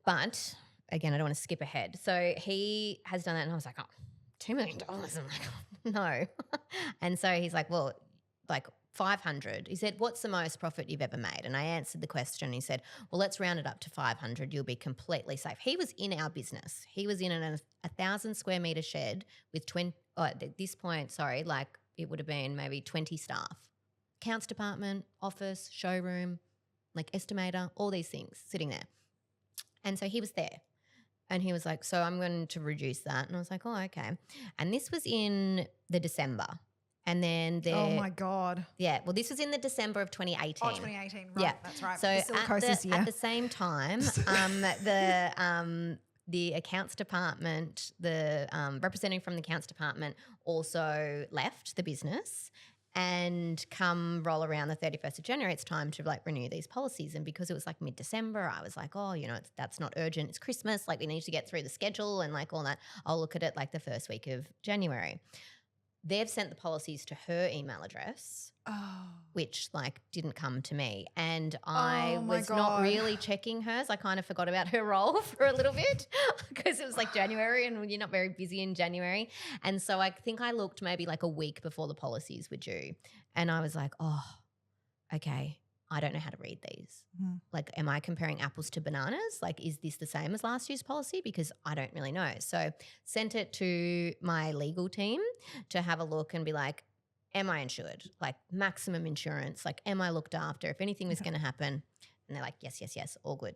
But again, I don't want to skip ahead. So he has done that and I was like, oh, $2 million. I'm like, no. And so he's like, well, like 500. He said, what's the most profit you've ever made? And I answered the question. He said, well, let's round it up to 500. You'll be completely safe. He was in our business. He was in a 1,000 square meter shed with at this point, like it would have been maybe 20 staff. Accounts department, office, showroom, like estimator, all these things sitting there. And so he was there. And he was like, so I'm going to reduce that. And I was like, oh, okay. And this was in the December. And then oh my God. Yeah. Well, this was in the December of 2018. Oh, 2018. Right. Yeah. That's right. So the Silicosis year. at the same time, the accounts department, the representative from the accounts department also left the business. And come roll around the 31st of January, it's time to like renew these policies. And because it was like mid-December, I was like, oh, that's not urgent. It's Christmas. Like we need to get through the schedule and like all that. I'll look at it like the first week of January. They've sent the policies to her email address, which like didn't come to me. And I was not really checking hers. I kind of forgot about her role for a little bit because it was like January and you're not very busy in January. And so I think I looked maybe like a week before the policies were due. And I was like, oh, okay. I don't know how to read these. Like, am I comparing apples to bananas? Like, is this the same as last year's policy? Because I don't really know. So sent it to my legal team to have a look and be like, am I insured? Like maximum insurance, like am I looked after? If anything was going to happen. And they're like, yes, all good.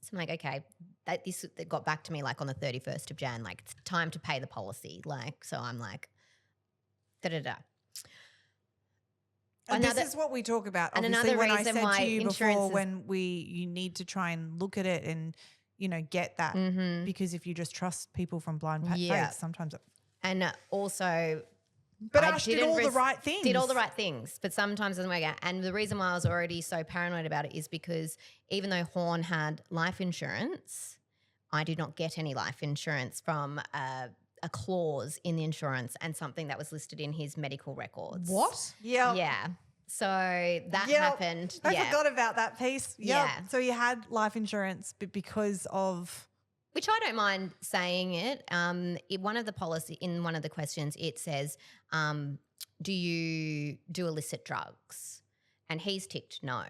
So I'm like, okay, that got back to me like on the 31st of Jan, like it's time to pay the policy. Like, so I'm like, da-da-da. And this is what we talk about. And Obviously, another when I reason said why to you insurance before, is- when you need to try and look at it and, get that, because if you just trust people from blind faith, sometimes it. And also, but I Ash did all the right things. Did all the right things, but sometimes it doesn't work out. And the reason why I was already so paranoid about it is because even though Horn had life insurance, I did not get any life insurance from a clause in the insurance and something that was listed in his medical records. What? Yeah. Yeah. So that happened. I forgot about that piece. Yep. Yeah. So you had life insurance, but because of. Which I don't mind saying it. In one of the questions, it says, do you do illicit drugs? And he's ticked no,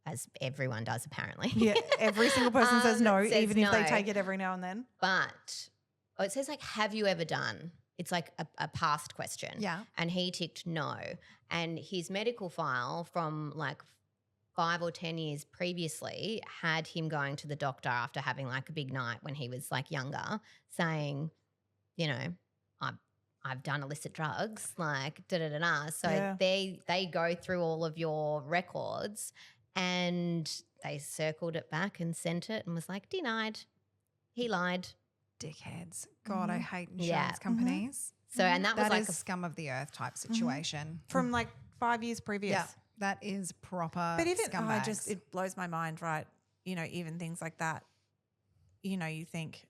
as everyone does apparently. Yeah, every single person says no, says even if they no. take it every now and then. But it says like, have you ever done? It's like a past question. Yeah. And he ticked no. And his medical file from like 5 or 10 years previously had him going to the doctor after having like a big night when he was like younger, saying, I've done illicit drugs, like da-da-da-da. So they go through all of your records and they circled it back and sent it and was like, denied. He lied. Dickheads. God, I hate insurance companies. So, and that was That like is scum of the earth type situation. From like 5 years previous. Yeah, that is proper But even scumbags. it blows my mind, right? Even things like that. You think,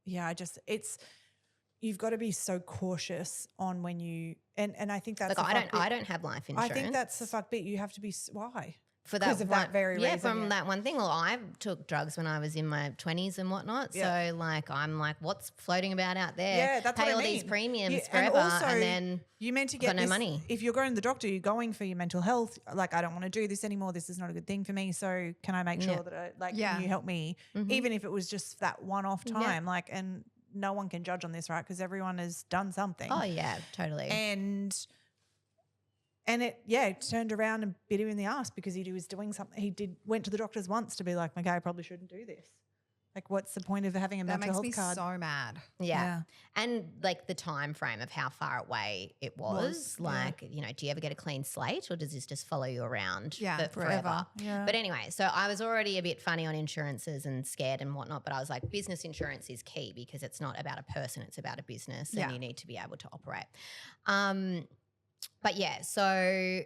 you've got to be so cautious on when you and I think that's like I don't have life insurance. I think that's the fuck bit. You have to be why for that because of that very reason. From that one thing. Well, I took drugs when I was in my 20s and whatnot. Yeah. So like I'm like, what's floating about out there? Yeah, that's pay what I all mean. these premiums Yeah, forever, and also, and then you meant to got get no this, money. If you're going to the doctor, you're going for your mental health. Like, I don't want to do this anymore. This is not a good thing for me. So can I make sure that can you help me? Even if it was just that one-off time, and no one can judge on this, right? Because everyone has done something. Oh yeah, totally. And it turned around and bit him in the ass because he was doing something. He went to the doctors once to be like, okay, I probably shouldn't do this. Like, what's the point of having a that mental makes health me card? so mad. Yeah. And like the time frame of how far away it was. Do you ever get a clean slate or does this just follow you around forever? Yeah. But anyway, so I was already a bit funny on insurances and scared and whatnot, but I was like, business insurance is key because it's not about a person, it's about a business and you need to be able to operate. But yeah, so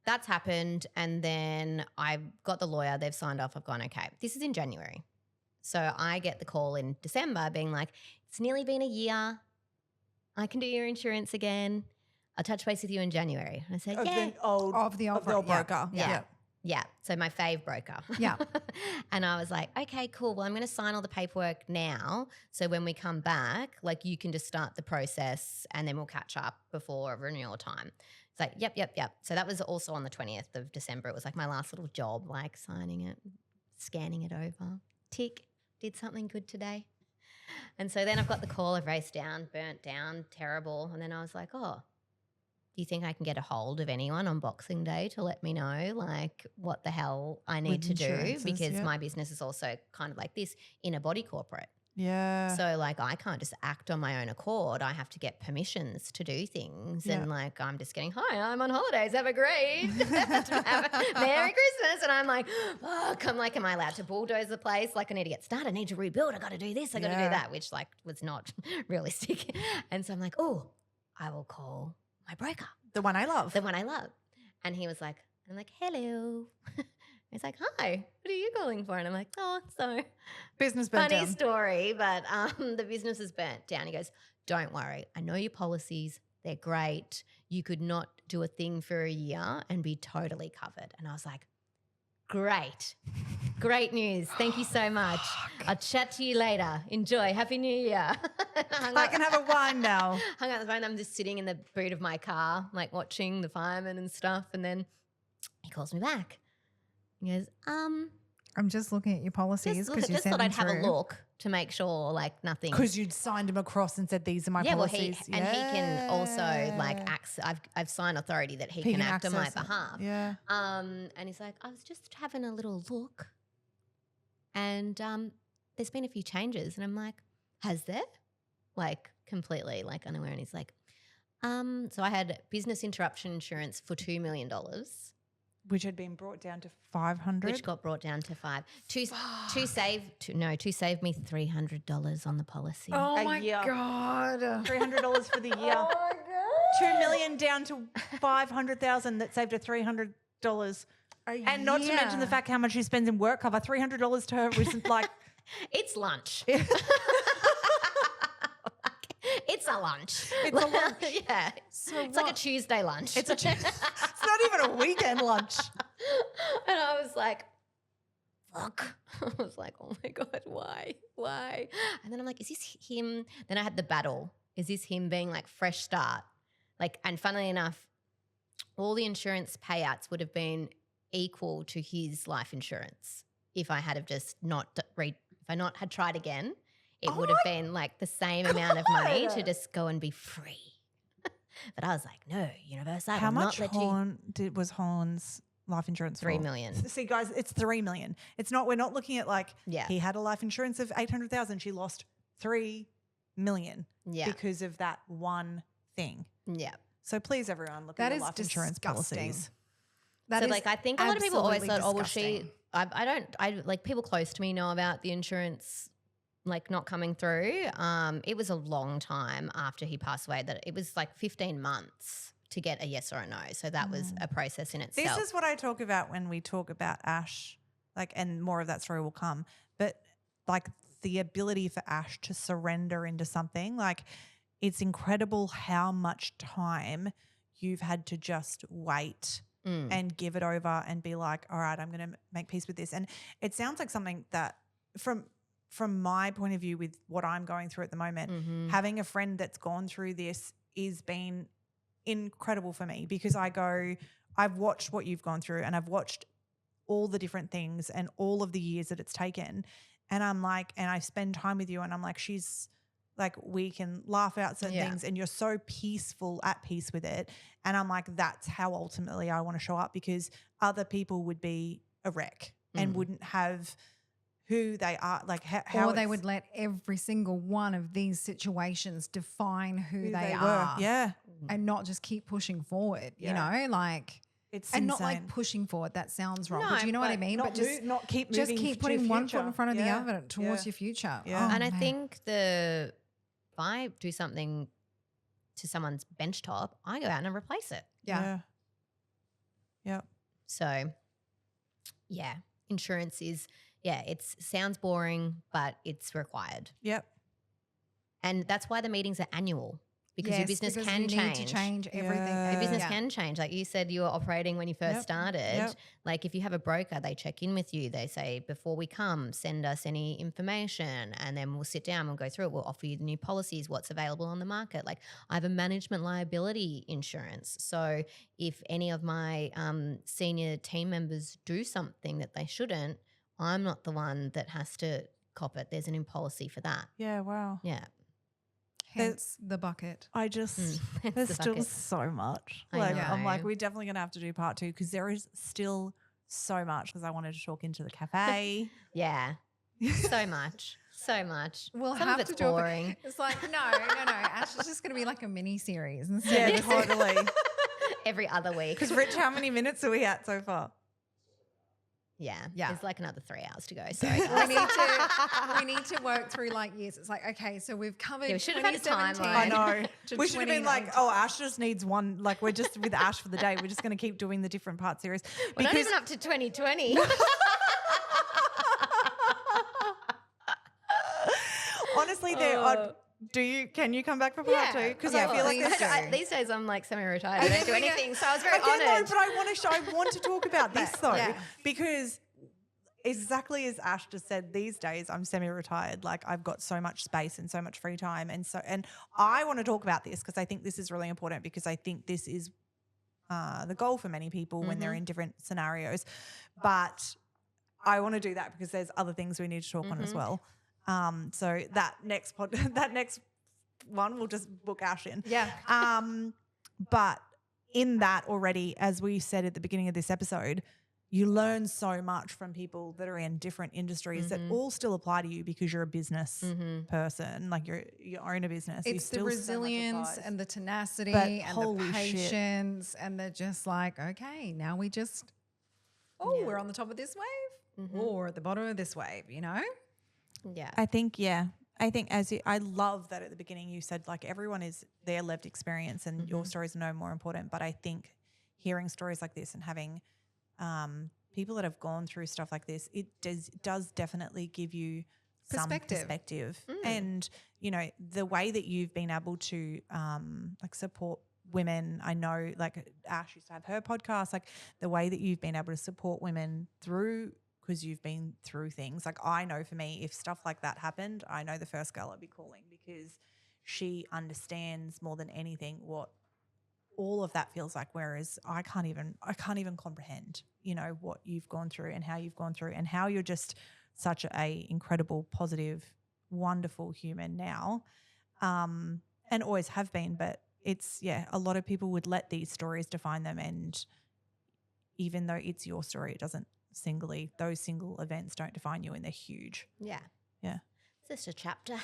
that's happened and then I got the lawyer, they've signed off, I've gone, okay, this is in January. So I get the call in December being like, it's nearly been a year. I can do your insurance again. I'll touch base with you in January. And I said, Of the old broker. Yeah. So my fave broker. Yeah. And I was like, okay, cool. Well, I'm going to sign all the paperwork now. So when we come back, like you can just start the process and then we'll catch up before renewal time. It's like, yep. So that was also on the 20th of December. It was like my last little job, like signing it, scanning it over. Tick. Did something good today. And so then I've got the call, I've raced down, burnt down, terrible. And then I was like, do you think I can get a hold of anyone on Boxing Day to let me know like what the hell I need to do? Because my business is also kind of like this in a body corporate. Yeah. So like I can't just act on my own accord. I have to get permissions to do things. And like I'm just getting, hi, I'm on holidays. Have a great Merry Christmas. And I'm like, fuck, I'm like, am I allowed to bulldoze the place? Like I need to get started. I need to rebuild. I got to do this. I got to do that, which like was not realistic. And so I'm like, I will call my broker. The one I love. And he was like, I'm like, hello. He's like, hi, what are you calling for? And I'm like, so business burnt funny down. story, but the business is burnt down. He goes, don't worry. I know your policies. They're great. You could not do a thing for a year and be totally covered. And I was like, great. Great news. Thank you so much. I'll chat to you later. Enjoy. Happy New Year. I can have a wine now. Hung up the phone. I'm just sitting in the boot of my car, like watching the firemen and stuff. And then he calls me back. He goes, I'm just looking at your policies because you just sent thought them I'd have a through. look to make sure like nothing. Because you'd signed him across and said these are my Yeah, well, policies. he can also like I've signed authority that he can act on my access it. behalf. Yeah. And he's like, I was just having a little look, and there's been a few changes, and I'm like, has there? Like completely like unaware, and he's like, so I had business interruption insurance for $2 million. Which had been brought down to 500. Which got brought down to 5. To save me $300 on the policy. Oh A my year. God. $300 for the year. Oh my God. 2 million down to 500,000 that saved her $300. And not to mention the fact how much she spends in work cover. $300 to her was like It's lunch. It's a lunch. It's a lunch. Yeah. So it's like a Tuesday lunch. it's not even a weekend lunch. And I was like, fuck. I was like, oh my God, why? And then I'm like, is this him? Then I had the battle. Is this him being like fresh start? Like, and funnily enough, all the insurance payouts would have been equal to his life insurance if I had have just if I not had tried again. It would have been like the same amount of money to just go and be free. But I was like, no, Universe, I How will much not let you. was Horn's life insurance for? $3 million. See, guys, it's $3 million. It's not. We're not looking at like Yeah. he had a life insurance of 800,000. She lost $3 million Yeah. because of that one thing. Yeah. So please, everyone, look That at your is life insurance disgusting. policies. That So is like I think a lot of people always thought, absolutely oh well, she. disgusting. I like people close to me know about the insurance like not coming through. It was a long time after he passed away that it was like 15 months to get a yes or a no. So that was a process in itself. This is what I talk about when we talk about Ashe, like, and more of that story will come. But like the ability for Ashe to surrender into something, like it's incredible how much time you've had to just wait and give it over and be like, all right, I'm going to make peace with this. And it sounds like something that from my point of view with what I'm going through at the moment, having a friend that's gone through this is been incredible for me because I've watched what you've gone through and I've watched all the different things and all of the years that it's taken. And I'm like, and I spend time with you and I'm like, she's like, we can laugh out certain things and you're so at peace with it. And I'm like, that's how ultimately I want to show up because other people would be a wreck and wouldn't have who they are, like how or they would let every single one of these situations define who they are. Yeah. And not just keep pushing forward, you know, like It's and insane. not like pushing forward. That sounds wrong. No, but you know what I but mean? Not But just not keep just moving keep to putting one future. foot in front of the Yeah. other towards Yeah. your future. Yeah. Oh, and I man. think if I do something to someone's bench top, I go out and replace it. yeah. Yeah. So, yeah, insurance is, it sounds boring, but it's required. Yep. And that's why the meetings are annual because your Yes, business because can you change. need to change everything. Yeah. Your business Yeah. can change. Like you said, you were operating when you first Yep. started. Yep. Like if you have a broker, they check in with you. They say, before we come, send us any information and then we'll sit down, we'll go through it. We'll offer you the new policies, what's available on the market. Like I have a management liability insurance. So if any of my senior team members do something that they shouldn't, I'm not the one that has to cop it. There's a new policy for that. Yeah. Wow. Yeah. Hence the bucket. I just Hence there's the still bucket. so much. I Like know. I'm like, we're definitely gonna have to do part 2 because there is still so much because I wanted to talk into the cafe. Yeah. So much. So much. We'll Some have of it's to do boring. it. It's like, no. Ash, it's just going to be like a mini series. Instead Yeah, of just- totally. Every other week. Because Rich, how many minutes are we at so far? Yeah. Yeah. There's like another 3 hours to go. Sorry. we need to work through like years. It's like, okay, so we've covered Yeah, we should have had a 2017 timeline. I know. to We should have been like, 2019. oh, Ash just needs one. Like we're just with Ash for the day. We're just going to keep doing the different part series. We're not even up to 2020. honestly, can you come back for part 2? Because I Yeah, feel like please there's do. These days I'm like semi-retired. I don't do anything. So I was very I know, honoured. but I want to talk about this though, Yeah. because exactly as Ash just said, these days I'm semi-retired. Like I've got so much space and so much free time, and I want to talk about this because I think this is really important because I think this is the goal for many people when they're in different scenarios. But I want to do that because there's other things we need to talk on as well. So that next one we'll just book Ash in. Yeah. But in that already, as we said at the beginning of this episode, you learn so much from people that are in different industries that all still apply to you because you're a business person, like you own a business. It's the resilience and the tenacity But and the holy shit. patience, and they're just like, okay, now we just, we're on the top of this wave or at the bottom of this wave, you know? Yeah. I think I love that at the beginning you said like everyone is their lived experience and your stories are no more important. But I think hearing stories like this and having people that have gone through stuff like this, it does definitely give you some perspective. And, you know, the way that you've been able to like support women, I know like Ash used to have her podcast, like the way that you've been able to support women through, because you've been through things. Like I know for me, if stuff like that happened, I know the first girl I'd be calling because she understands more than anything what all of that feels like, whereas I can't even comprehend, you know, what you've gone through and how you've gone through and how you're just such a incredible, positive, wonderful human now, and always have been. But it's, a lot of people would let these stories define them, and even though it's your story, it doesn't those single events don't define you, and they're huge. Yeah. Yeah. It's just a chapter.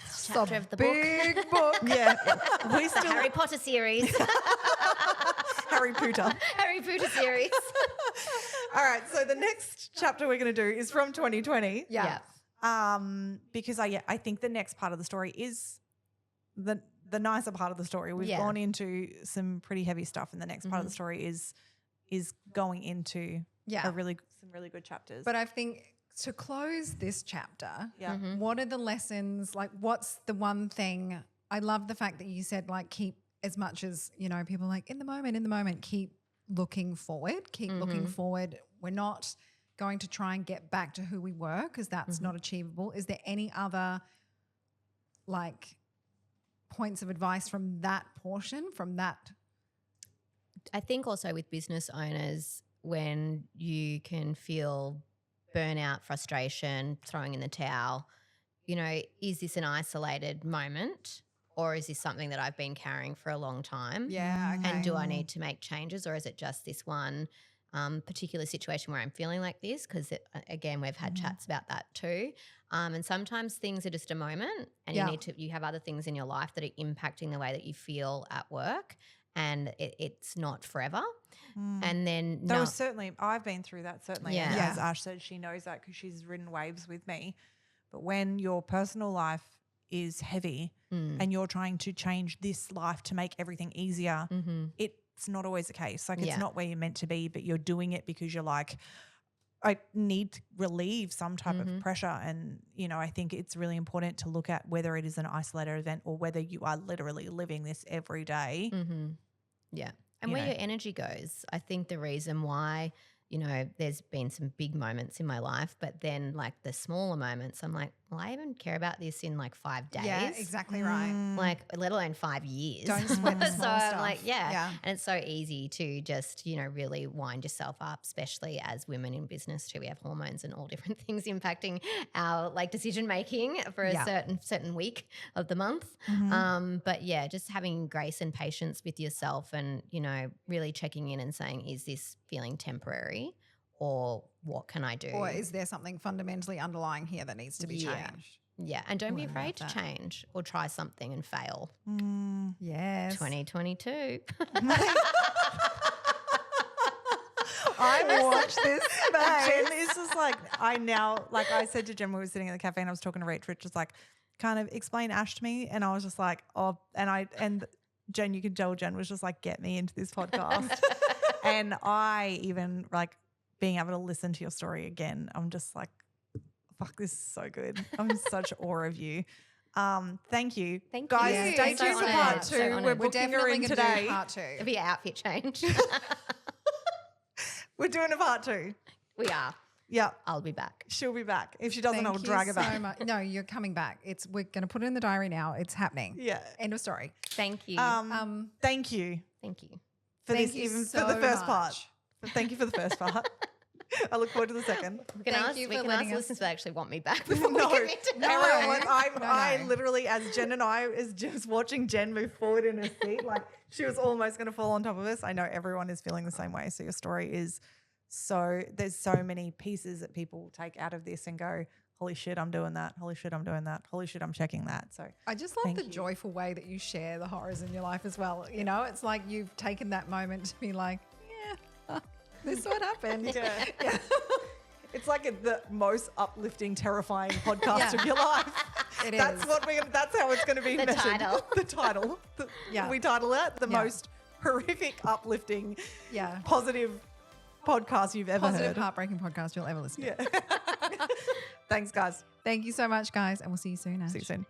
It's Chapter a of the big book. book. Yeah. We The Harry Potter series. Harry Potter. Harry Potter series. All right. So the next chapter we're going to do is from 2020. Yeah. Because I think the next part of the story is the nicer part of the story. We've gone into some pretty heavy stuff, and the next part of the story is going into some really good chapters. But I think to close this chapter, Yeah. what are the lessons? Like, what's the one thing? I love the fact that you said, like, keep as much as, you know, people are like in the moment, keep looking forward, keep looking forward. We're not going to try and get back to who we were because that's not achievable. Is there any other, like, points of advice from that portion, from that? I think also with business owners, when you can feel burnout, frustration, throwing in the towel, you know, is this an isolated moment or is this something that I've been carrying for a long time? Yeah. Okay. And do I need to make changes, or is it just this one particular situation where I'm feeling like this? Because, again, we've had chats about that too. And sometimes things are just a moment, and you have other things in your life that are impacting the way that you feel at work, and it's not forever. And then I've been through that certainly. Yeah. And as Ash said, she knows that because she's ridden waves with me. But when your personal life is heavy and you're trying to change this life to make everything easier, it's not always the case. Like it's not where you're meant to be, but you're doing it because you're like, I need to relieve some type of pressure. And, you know, I think it's really important to look at whether it is an isolated event or whether you are literally living this every day. Yeah. And where your energy goes. I think the reason why, you know, there's been some big moments in my life, but then like the smaller moments, I'm like, well, I even care about this in like 5 days. Yeah, exactly right. Like, let alone 5 years. Don't sweat the small so stuff. I'm like, Yeah. And it's so easy to just, you know, really wind yourself up, especially as women in business too. We have hormones and all different things impacting our like decision making for a certain week of the month. But yeah, just having grace and patience with yourself and, you know, really checking in and saying, is this feeling temporary? Or what can I do? Or is there something fundamentally underlying here that needs to be changed? Yeah, and don't be I afraid to love that. change or try something and fail. Yes. 2022. I watched this space. Jen is just like, I said to Jen when we were sitting at the cafe and I was talking to Rach was like, kind of explain Ash to me. And I was just like, oh, and Jen, you could tell Jen was just like, get me into this podcast. And I even like being able to listen to your story again, I'm just like, fuck, this is so good. I'm in such awe of you. Thank you. Thank guys, you. stay So tuned for honoured. part So 2. honoured. We're We're booking her definitely in going to today. do part 2. It'll be an outfit change. We're doing a part 2. We are. Yeah. I'll be back. She'll be back. If she doesn't, I'll Thank drag you her back. so much. No, you're coming back. We're going to put it in the diary now. It's happening. Yeah. End of story. Thank you. Thank you. Thank you. for Thank this, you even so for the first part. much. Thank you for the first part. I look forward to the second. We can Thank ask, you we for can letting ask us- listeners if they actually want me back before No, we commit to no. everyone, No, I no. literally, as Jen and I is just watching Jen move forward in her seat, like she was almost going to fall on top of us. I know everyone is feeling the same way. So your story is there's so many pieces that people take out of this and go, holy shit, I'm doing that. Holy shit, I'm doing that. Holy shit, I'm checking that. So I just love Thank the you. joyful way that you share the horrors in your life as well. You know, it's like you've taken that moment to be like, yeah, this is what happened. yeah. It's like the most uplifting, terrifying podcast of your life. It That's is. that's how it's going to be The measured. title. The title. Yeah. We title that the Yeah. most horrific, uplifting, Yeah. positive podcast you've ever Positive, heard. heartbreaking podcast you'll ever listen to. Yeah. Thanks, guys. Thank you so much, guys, and we'll see you soon. Ash. See you soon.